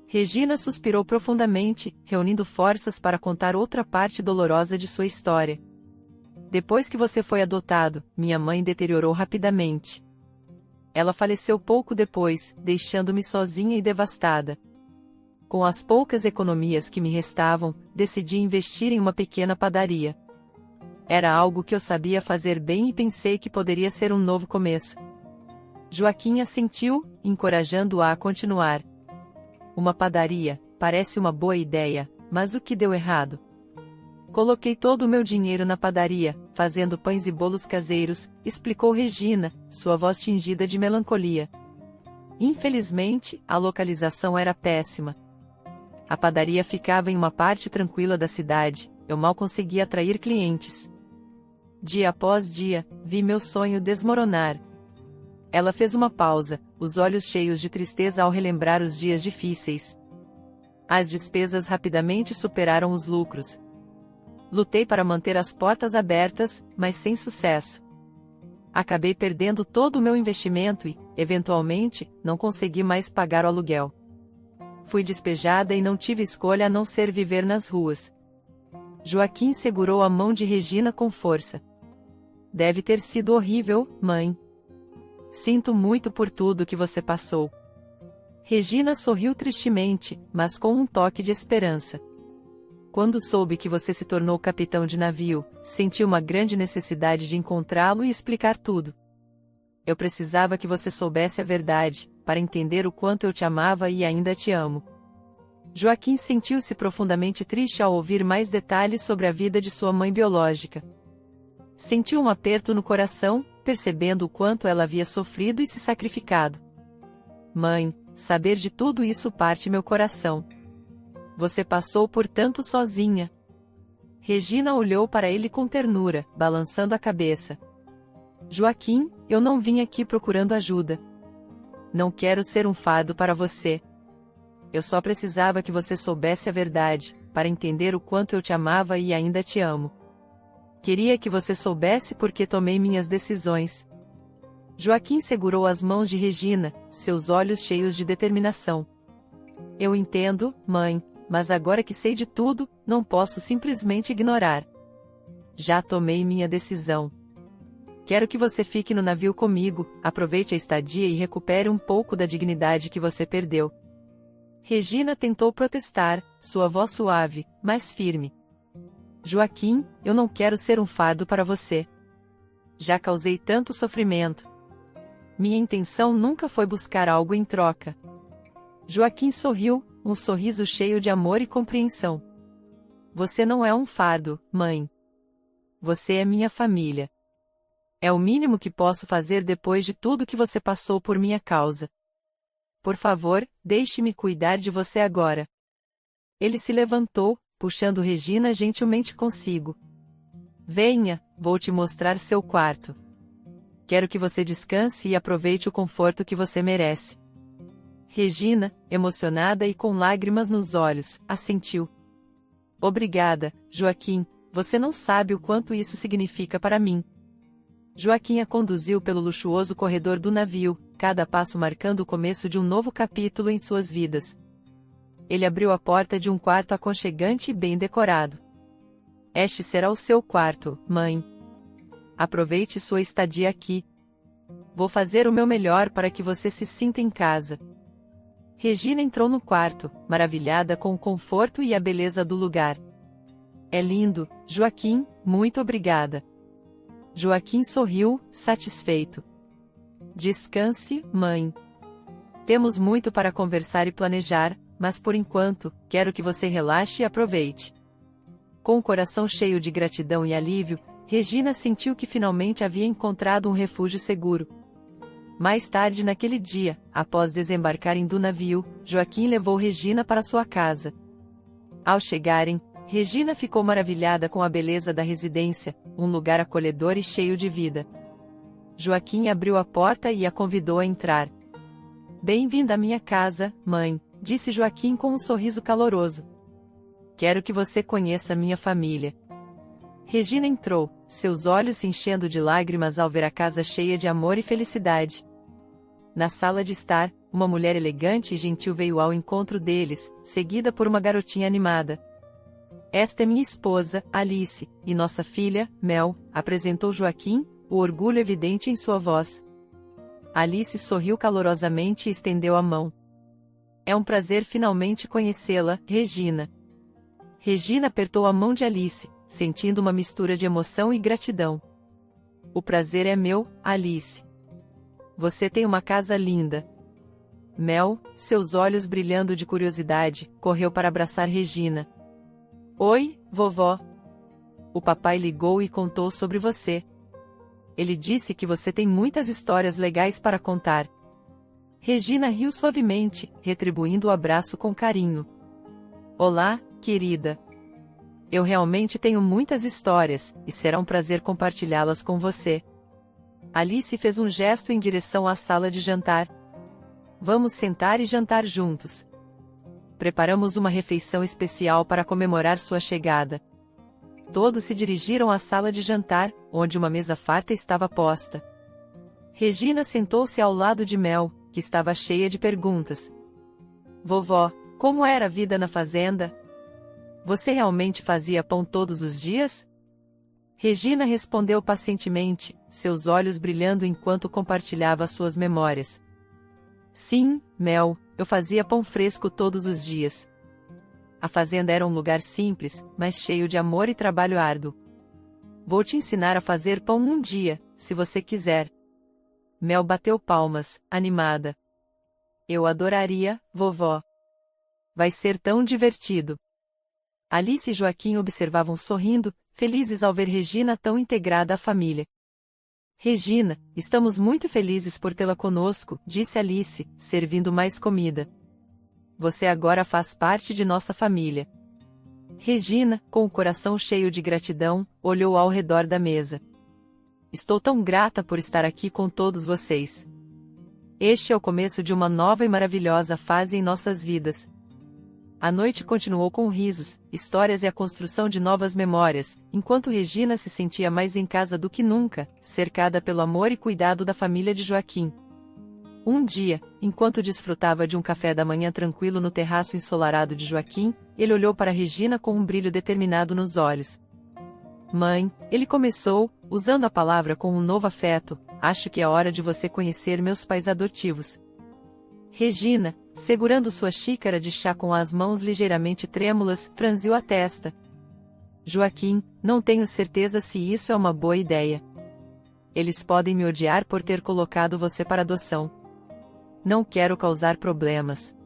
Regina suspirou profundamente, reunindo forças para contar outra parte dolorosa de sua história. Depois que você foi adotado, minha mãe deteriorou rapidamente. Ela faleceu pouco depois, deixando-me sozinha e devastada. Com as poucas economias que me restavam, decidi investir em uma pequena padaria. Era algo que eu sabia fazer bem e pensei que poderia ser um novo começo. Joaquim assentiu, encorajando-a a continuar. Uma padaria, parece uma boa ideia, mas o que deu errado? Coloquei todo o meu dinheiro na padaria, fazendo pães e bolos caseiros, explicou Regina, sua voz tingida de melancolia. Infelizmente, a localização era péssima. A padaria ficava em uma parte tranquila da cidade, eu mal conseguia atrair clientes. Dia após dia, vi meu sonho desmoronar. Ela fez uma pausa, os olhos cheios de tristeza ao relembrar os dias difíceis. As despesas rapidamente superaram os lucros. Lutei para manter as portas abertas, mas sem sucesso. Acabei perdendo todo o meu investimento e, eventualmente, não consegui mais pagar o aluguel. Fui despejada e não tive escolha a não ser viver nas ruas. Joaquim segurou a mão de Regina com força. Deve ter sido horrível, mãe. Sinto muito por tudo que você passou. Regina sorriu tristemente, mas com um toque de esperança. Quando soube que você se tornou capitão de navio, senti uma grande necessidade de encontrá-lo e explicar tudo. Eu precisava que você soubesse a verdade, para entender o quanto eu te amava e ainda te amo. Joaquim sentiu-se profundamente triste ao ouvir mais detalhes sobre a vida de sua mãe biológica. Sentiu um aperto no coração, percebendo o quanto ela havia sofrido e se sacrificado. Mãe, saber de tudo isso parte meu coração. Você passou por tanto sozinha. Regina olhou para ele com ternura, balançando a cabeça. Joaquim, eu não vim aqui procurando ajuda. Não quero ser um fardo para você. Eu só precisava que você soubesse a verdade, para entender o quanto eu te amava e ainda te amo. Queria que você soubesse porque tomei minhas decisões. Joaquim segurou as mãos de Regina, seus olhos cheios de determinação. Eu entendo, mãe, mas agora que sei de tudo, não posso simplesmente ignorar. Já tomei minha decisão. Quero que você fique no navio comigo, aproveite a estadia e recupere um pouco da dignidade que você perdeu. Regina tentou protestar, sua voz suave, mas firme. Joaquim, eu não quero ser um fardo para você. Já causei tanto sofrimento. Minha intenção nunca foi buscar algo em troca. Joaquim sorriu, um sorriso cheio de amor e compreensão. Você não é um fardo, mãe. Você é minha família. É o mínimo que posso fazer depois de tudo que você passou por minha causa. Por favor, deixe-me cuidar de você agora. Ele se levantou, puxando Regina gentilmente consigo. Venha, vou te mostrar seu quarto. Quero que você descanse e aproveite o conforto que você merece. Regina, emocionada e com lágrimas nos olhos, assentiu. Obrigada, Joaquim, você não sabe o quanto isso significa para mim. Joaquim a conduziu pelo luxuoso corredor do navio, cada passo marcando o começo de um novo capítulo em suas vidas. Ele abriu a porta de um quarto aconchegante e bem decorado. Este será o seu quarto, mãe. Aproveite sua estadia aqui. Vou fazer o meu melhor para que você se sinta em casa. Regina entrou no quarto, maravilhada com o conforto e a beleza do lugar. É lindo, Joaquim, muito obrigada. Joaquim sorriu, satisfeito. Descanse, mãe. Temos muito para conversar e planejar, mas por enquanto, quero que você relaxe e aproveite. Com o coração cheio de gratidão e alívio, Regina sentiu que finalmente havia encontrado um refúgio seguro. Mais tarde naquele dia, após desembarcarem do navio, Joaquim levou Regina para sua casa. Ao chegarem, Regina ficou maravilhada com a beleza da residência, um lugar acolhedor e cheio de vida. Joaquim abriu a porta e a convidou a entrar. Bem-vinda à minha casa, mãe, disse Joaquim com um sorriso caloroso. Quero que você conheça minha família. Regina entrou, seus olhos se enchendo de lágrimas ao ver a casa cheia de amor e felicidade. Na sala de estar, uma mulher elegante e gentil veio ao encontro deles, seguida por uma garotinha animada. Esta é minha esposa, Alice, e nossa filha, Mel, apresentou Joaquim, o orgulho evidente em sua voz. Alice sorriu calorosamente e estendeu a mão. É um prazer finalmente conhecê-la, Regina. Regina apertou a mão de Alice, sentindo uma mistura de emoção e gratidão. O prazer é meu, Alice. Você tem uma casa linda. Mel, seus olhos brilhando de curiosidade, correu para abraçar Regina. Oi, vovó. O papai ligou e contou sobre você. Ele disse que você tem muitas histórias legais para contar. Regina riu suavemente, retribuindo o abraço com carinho. Olá, querida. Eu realmente tenho muitas histórias, e será um prazer compartilhá-las com você. Alice fez um gesto em direção à sala de jantar. Vamos sentar e jantar juntos. Preparamos uma refeição especial para comemorar sua chegada. Todos se dirigiram à sala de jantar, onde uma mesa farta estava posta. Regina sentou-se ao lado de Mel, que estava cheia de perguntas. Vovó, como era a vida na fazenda? Você realmente fazia pão todos os dias? Regina respondeu pacientemente, seus olhos brilhando enquanto compartilhava suas memórias. Sim, Mel, eu fazia pão fresco todos os dias. A fazenda era um lugar simples, mas cheio de amor e trabalho árduo. Vou te ensinar a fazer pão um dia, se você quiser. Mel bateu palmas, animada. Eu adoraria, vovó. Vai ser tão divertido. Alice e Joaquim observavam sorrindo, felizes ao ver Regina tão integrada à família. Regina, estamos muito felizes por tê-la conosco, disse Alice, servindo mais comida. Você agora faz parte de nossa família. Regina, com o coração cheio de gratidão, olhou ao redor da mesa. Estou tão grata por estar aqui com todos vocês. Este é o começo de uma nova e maravilhosa fase em nossas vidas. A noite continuou com risos, histórias e a construção de novas memórias, enquanto Regina se sentia mais em casa do que nunca, cercada pelo amor e cuidado da família de Joaquim. Um dia, enquanto desfrutava de um café da manhã tranquilo no terraço ensolarado de Joaquim, ele olhou para Regina com um brilho determinado nos olhos. Mãe, ele começou, usando a palavra com um novo afeto, acho que é hora de você conhecer meus pais adotivos. Regina, segurando sua xícara de chá com as mãos ligeiramente trêmulas, franziu a testa. Joaquim, não tenho certeza se isso é uma boa ideia. Eles podem me odiar por ter colocado você para adoção. Não quero causar problemas.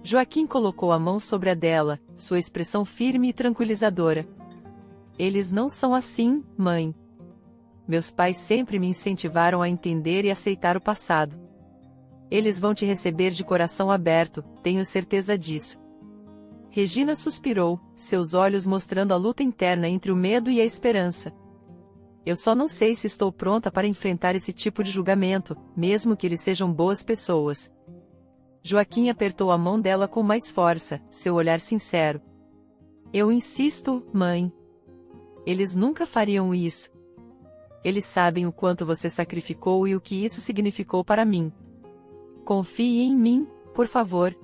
Joaquim colocou a mão sobre a dela, sua expressão firme e tranquilizadora. Eles não são assim, mãe. Meus pais sempre me incentivaram a entender e aceitar o passado. Eles vão te receber de coração aberto, tenho certeza disso. Regina suspirou, seus olhos mostrando a luta interna entre o medo e a esperança. Eu só não sei se estou pronta para enfrentar esse tipo de julgamento, mesmo que eles sejam boas pessoas. Joaquim apertou a mão dela com mais força, seu olhar sincero. Eu insisto, mãe. Eles nunca fariam isso. Eles sabem o quanto você sacrificou e o que isso significou para mim. Confie em mim, por favor.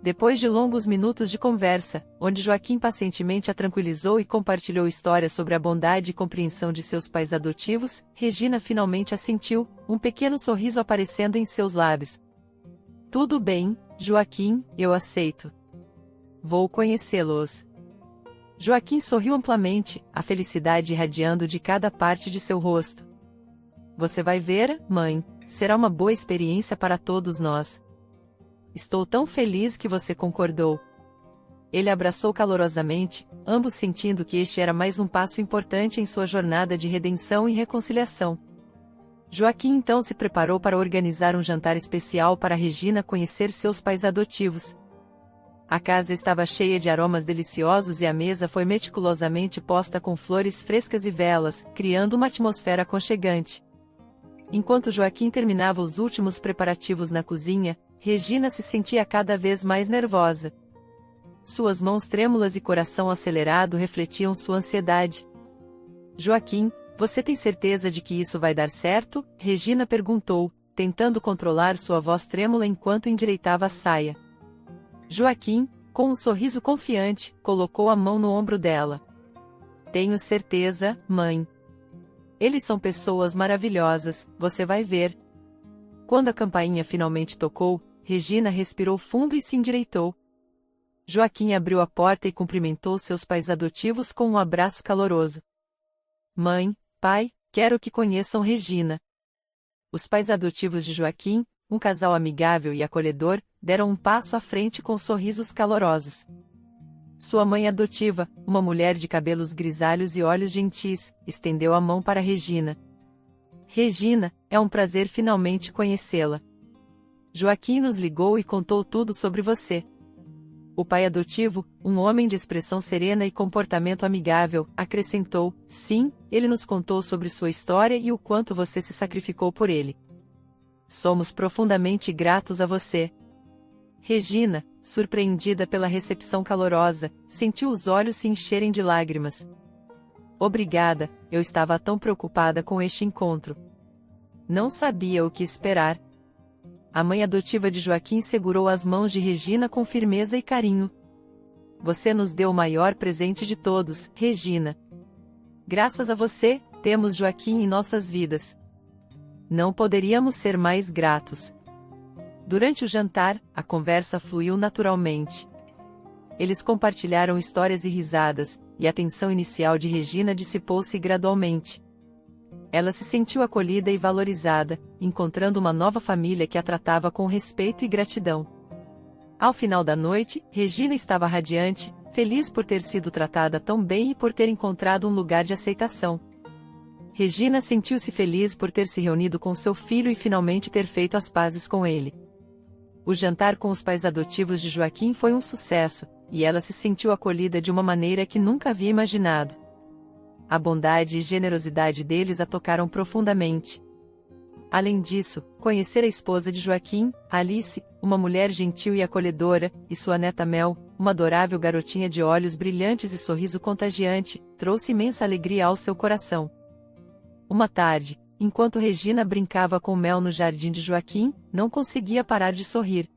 Depois de longos minutos de conversa, onde Joaquim pacientemente a tranquilizou e compartilhou histórias sobre a bondade e compreensão de seus pais adotivos, Regina finalmente assentiu, um pequeno sorriso aparecendo em seus lábios. Tudo bem, Joaquim, eu aceito. Vou conhecê-los. Joaquim sorriu amplamente, a felicidade irradiando de cada parte de seu rosto. Você vai ver, mãe, será uma boa experiência para todos nós. Estou tão feliz que você concordou. Ele abraçou calorosamente, ambos sentindo que este era mais um passo importante em sua jornada de redenção e reconciliação. Joaquim então se preparou para organizar um jantar especial para Regina conhecer seus pais adotivos. A casa estava cheia de aromas deliciosos e a mesa foi meticulosamente posta com flores frescas e velas, criando uma atmosfera aconchegante. Enquanto Joaquim terminava os últimos preparativos na cozinha, Regina se sentia cada vez mais nervosa. Suas mãos trêmulas e coração acelerado refletiam sua ansiedade. Joaquim, você tem certeza de que isso vai dar certo? Regina perguntou, tentando controlar sua voz trêmula enquanto endireitava a saia. Joaquim, com um sorriso confiante, colocou a mão no ombro dela. Tenho certeza, mãe. Eles são pessoas maravilhosas, você vai ver. Quando a campainha finalmente tocou, Regina respirou fundo e se endireitou. Joaquim abriu a porta e cumprimentou seus pais adotivos com um abraço caloroso. Mãe, pai, quero que conheçam Regina. Os pais adotivos de Joaquim, um casal amigável e acolhedor, deram um passo à frente com sorrisos calorosos. Sua mãe adotiva, uma mulher de cabelos grisalhos e olhos gentis, estendeu a mão para Regina. Regina, é um prazer finalmente conhecê-la. Joaquim nos ligou e contou tudo sobre você. O pai adotivo, um homem de expressão serena e comportamento amigável, acrescentou, sim, ele nos contou sobre sua história e o quanto você se sacrificou por ele. Somos profundamente gratos a você. Regina, surpreendida pela recepção calorosa, sentiu os olhos se encherem de lágrimas. Obrigada, eu estava tão preocupada com este encontro. Não sabia o que esperar. A mãe adotiva de Joaquim segurou as mãos de Regina com firmeza e carinho. Você nos deu o maior presente de todos, Regina. Graças a você, temos Joaquim em nossas vidas. Não poderíamos ser mais gratos. Durante o jantar, a conversa fluiu naturalmente. Eles compartilharam histórias e risadas, e a tensão inicial de Regina dissipou-se gradualmente. Ela se sentiu acolhida e valorizada, encontrando uma nova família que a tratava com respeito e gratidão. Ao final da noite, Regina estava radiante, feliz por ter sido tratada tão bem e por ter encontrado um lugar de aceitação. Regina sentiu-se feliz por ter se reunido com seu filho e finalmente ter feito as pazes com ele. O jantar com os pais adotivos de Joaquim foi um sucesso, e ela se sentiu acolhida de uma maneira que nunca havia imaginado. A bondade e generosidade deles a tocaram profundamente. Além disso, conhecer a esposa de Joaquim, Alice, uma mulher gentil e acolhedora, e sua neta Mel, uma adorável garotinha de olhos brilhantes e sorriso contagiante, trouxe imensa alegria ao seu coração. Uma tarde, enquanto Regina brincava com Mel no jardim de Joaquim, não conseguia parar de sorrir.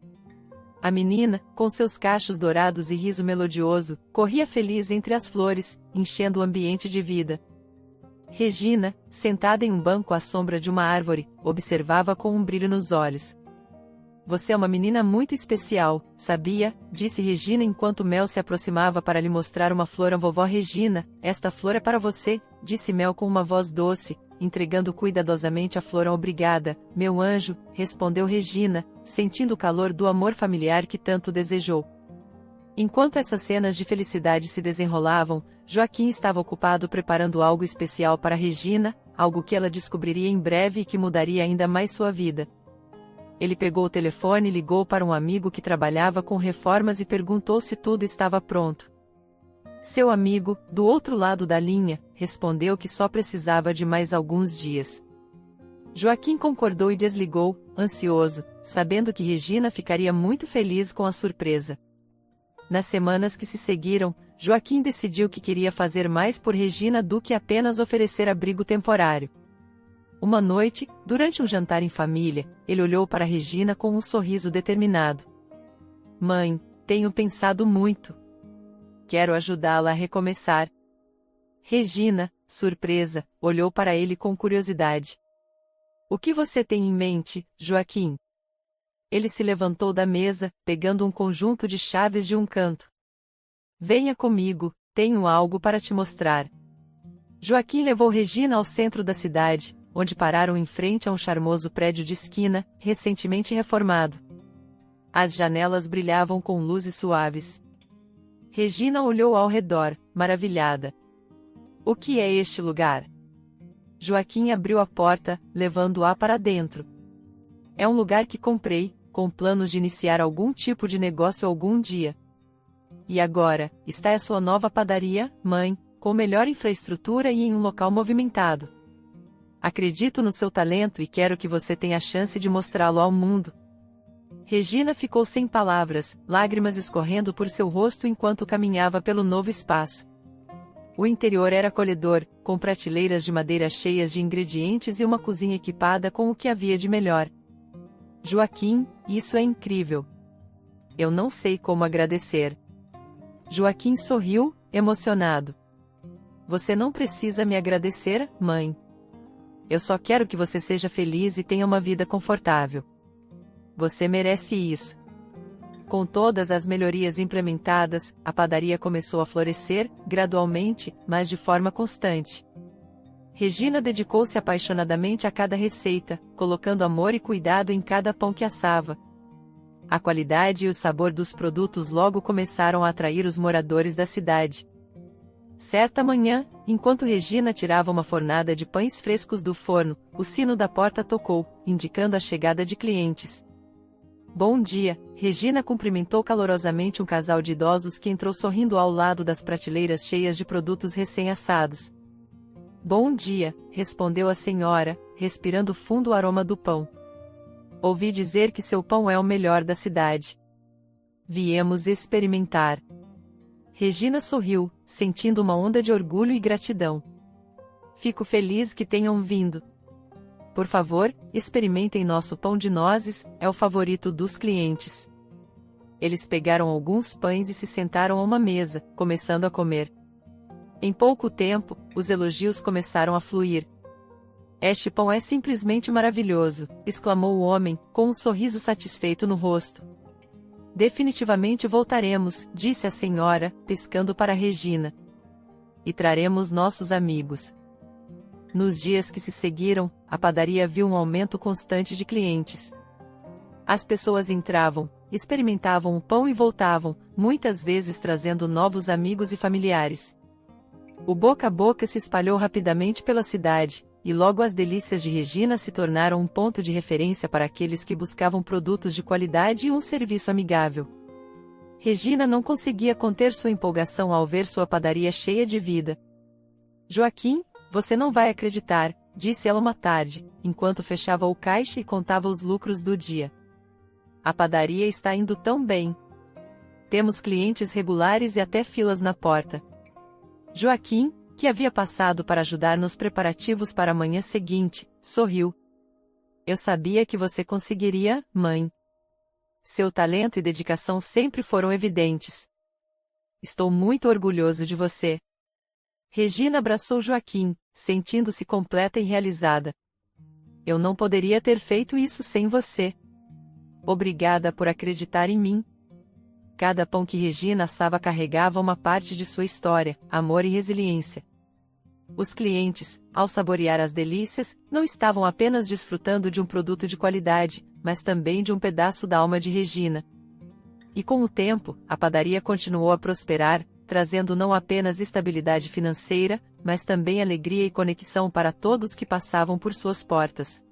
A menina, com seus cachos dourados e riso melodioso, corria feliz entre as flores, enchendo o ambiente de vida. Regina, sentada em um banco à sombra de uma árvore, observava com um brilho nos olhos. Você é uma menina muito especial, sabia? Disse Regina enquanto Mel se aproximava para lhe mostrar uma flor à vovó Regina. Esta flor é para você, disse Mel com uma voz doce, entregando cuidadosamente a flor. Obrigada, meu anjo, respondeu Regina, sentindo o calor do amor familiar que tanto desejou. Enquanto essas cenas de felicidade se desenrolavam, Joaquim estava ocupado preparando algo especial para Regina, algo que ela descobriria em breve e que mudaria ainda mais sua vida. Ele pegou o telefone e ligou para um amigo que trabalhava com reformas e perguntou se tudo estava pronto. Seu amigo, do outro lado da linha, respondeu que só precisava de mais alguns dias. Joaquim concordou e desligou, ansioso, sabendo que Regina ficaria muito feliz com a surpresa. Nas semanas que se seguiram, Joaquim decidiu que queria fazer mais por Regina do que apenas oferecer abrigo temporário. Uma noite, durante um jantar em família, ele olhou para Regina com um sorriso determinado. Mãe, tenho pensado muito. Quero ajudá-la a recomeçar. Regina, surpresa, olhou para ele com curiosidade. O que você tem em mente, Joaquim? Ele se levantou da mesa, pegando um conjunto de chaves de um canto. Venha comigo, tenho algo para te mostrar. Joaquim levou Regina ao centro da cidade, onde pararam em frente a um charmoso prédio de esquina, recentemente reformado. As janelas brilhavam com luzes suaves. Regina olhou ao redor, maravilhada. O que é este lugar? Joaquim abriu a porta, levando-a para dentro. É um lugar que comprei, com planos de iniciar algum tipo de negócio algum dia. E agora, está a sua nova padaria, mãe, com melhor infraestrutura e em um local movimentado. Acredito no seu talento e quero que você tenha a chance de mostrá-lo ao mundo. Regina ficou sem palavras, lágrimas escorrendo por seu rosto enquanto caminhava pelo novo espaço. O interior era acolhedor, com prateleiras de madeira cheias de ingredientes e uma cozinha equipada com o que havia de melhor. Joaquim, isso é incrível. Eu não sei como agradecer. Joaquim sorriu, emocionado. Você não precisa me agradecer, mãe. Eu só quero que você seja feliz e tenha uma vida confortável. Você merece isso. Com todas as melhorias implementadas, a padaria começou a florescer, gradualmente, mas de forma constante. Regina dedicou-se apaixonadamente a cada receita, colocando amor e cuidado em cada pão que assava. A qualidade e o sabor dos produtos logo começaram a atrair os moradores da cidade. Certa manhã, enquanto Regina tirava uma fornada de pães frescos do forno, o sino da porta tocou, indicando a chegada de clientes. Bom dia, Regina cumprimentou calorosamente um casal de idosos que entrou sorrindo ao lado das prateleiras cheias de produtos recém-assados. Bom dia, respondeu a senhora, respirando fundo o aroma do pão. Ouvi dizer que seu pão é o melhor da cidade. Viemos experimentar. Regina sorriu, sentindo uma onda de orgulho e gratidão. Fico feliz que tenham vindo. Por favor, experimentem nosso pão de nozes, é o favorito dos clientes. Eles pegaram alguns pães e se sentaram a uma mesa, começando a comer. Em pouco tempo, os elogios começaram a fluir. Este pão é simplesmente maravilhoso, exclamou o homem, com um sorriso satisfeito no rosto. Definitivamente voltaremos, disse a senhora, piscando para Regina. E traremos nossos amigos. Nos dias que se seguiram, a padaria viu um aumento constante de clientes. As pessoas entravam, experimentavam o pão e voltavam, muitas vezes trazendo novos amigos e familiares. O boca a boca se espalhou rapidamente pela cidade, e logo as delícias de Regina se tornaram um ponto de referência para aqueles que buscavam produtos de qualidade e um serviço amigável. Regina não conseguia conter sua empolgação ao ver sua padaria cheia de vida. Joaquim, você não vai acreditar, disse ela uma tarde, enquanto fechava o caixa e contava os lucros do dia. A padaria está indo tão bem. Temos clientes regulares e até filas na porta. Joaquim, que havia passado para ajudar nos preparativos para a manhã seguinte, sorriu. Eu sabia que você conseguiria, mãe. Seu talento e dedicação sempre foram evidentes. Estou muito orgulhoso de você. Regina abraçou Joaquim, sentindo-se completa e realizada. Eu não poderia ter feito isso sem você. Obrigada por acreditar em mim. Cada pão que Regina assava carregava uma parte de sua história, amor e resiliência. Os clientes, ao saborear as delícias, não estavam apenas desfrutando de um produto de qualidade, mas também de um pedaço da alma de Regina. E com o tempo, a padaria continuou a prosperar, trazendo não apenas estabilidade financeira, mas também alegria e conexão para todos que passavam por suas portas.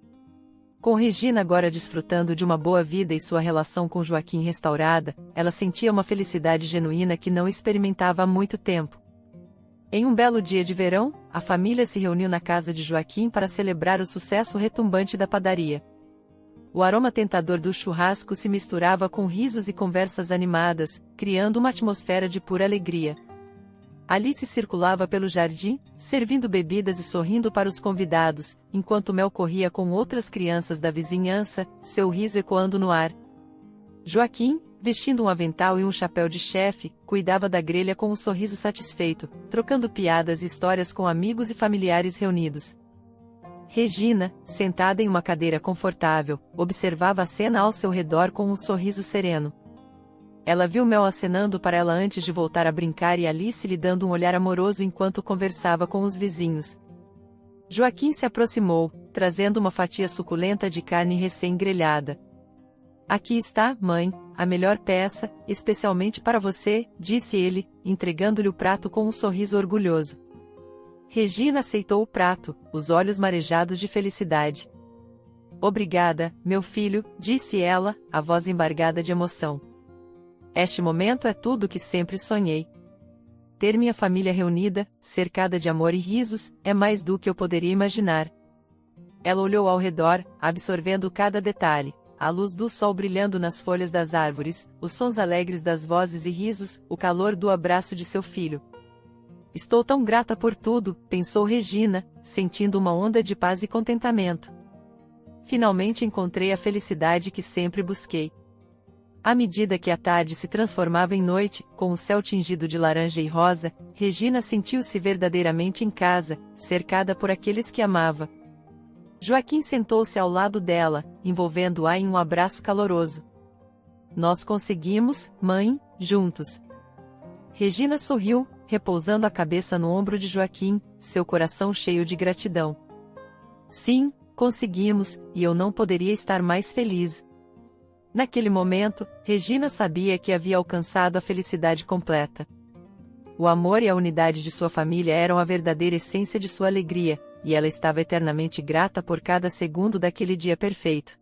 Com Regina agora desfrutando de uma boa vida e sua relação com Joaquim restaurada, ela sentia uma felicidade genuína que não experimentava há muito tempo. Em um belo dia de verão, a família se reuniu na casa de Joaquim para celebrar o sucesso retumbante da padaria. O aroma tentador do churrasco se misturava com risos e conversas animadas, criando uma atmosfera de pura alegria. Alice circulava pelo jardim, servindo bebidas e sorrindo para os convidados, enquanto Mel corria com outras crianças da vizinhança, seu riso ecoando no ar. Joaquim, vestindo um avental e um chapéu de chefe, cuidava da grelha com um sorriso satisfeito, trocando piadas e histórias com amigos e familiares reunidos. Regina, sentada em uma cadeira confortável, observava a cena ao seu redor com um sorriso sereno. Ela viu Mel acenando para ela antes de voltar a brincar e Alice lhe dando um olhar amoroso enquanto conversava com os vizinhos. Joaquim se aproximou, trazendo uma fatia suculenta de carne recém-grelhada. Aqui está, mãe, a melhor peça, especialmente para você, disse ele, entregando-lhe o prato com um sorriso orgulhoso. Regina aceitou o prato, os olhos marejados de felicidade. Obrigada, meu filho, disse ela, a voz embargada de emoção. Este momento é tudo o que sempre sonhei. Ter minha família reunida, cercada de amor e risos, é mais do que eu poderia imaginar. Ela olhou ao redor, absorvendo cada detalhe, a luz do sol brilhando nas folhas das árvores, os sons alegres das vozes e risos, o calor do abraço de seu filho. Estou tão grata por tudo, pensou Regina, sentindo uma onda de paz e contentamento. Finalmente encontrei a felicidade que sempre busquei. À medida que a tarde se transformava em noite, com o céu tingido de laranja e rosa, Regina sentiu-se verdadeiramente em casa, cercada por aqueles que amava. Joaquim sentou-se ao lado dela, envolvendo-a em um abraço caloroso. Nós conseguimos, mãe, juntos. Regina sorriu, repousando a cabeça no ombro de Joaquim, seu coração cheio de gratidão. Sim, conseguimos, e eu não poderia estar mais feliz. Naquele momento, Regina sabia que havia alcançado a felicidade completa. O amor e a unidade de sua família eram a verdadeira essência de sua alegria, e ela estava eternamente grata por cada segundo daquele dia perfeito.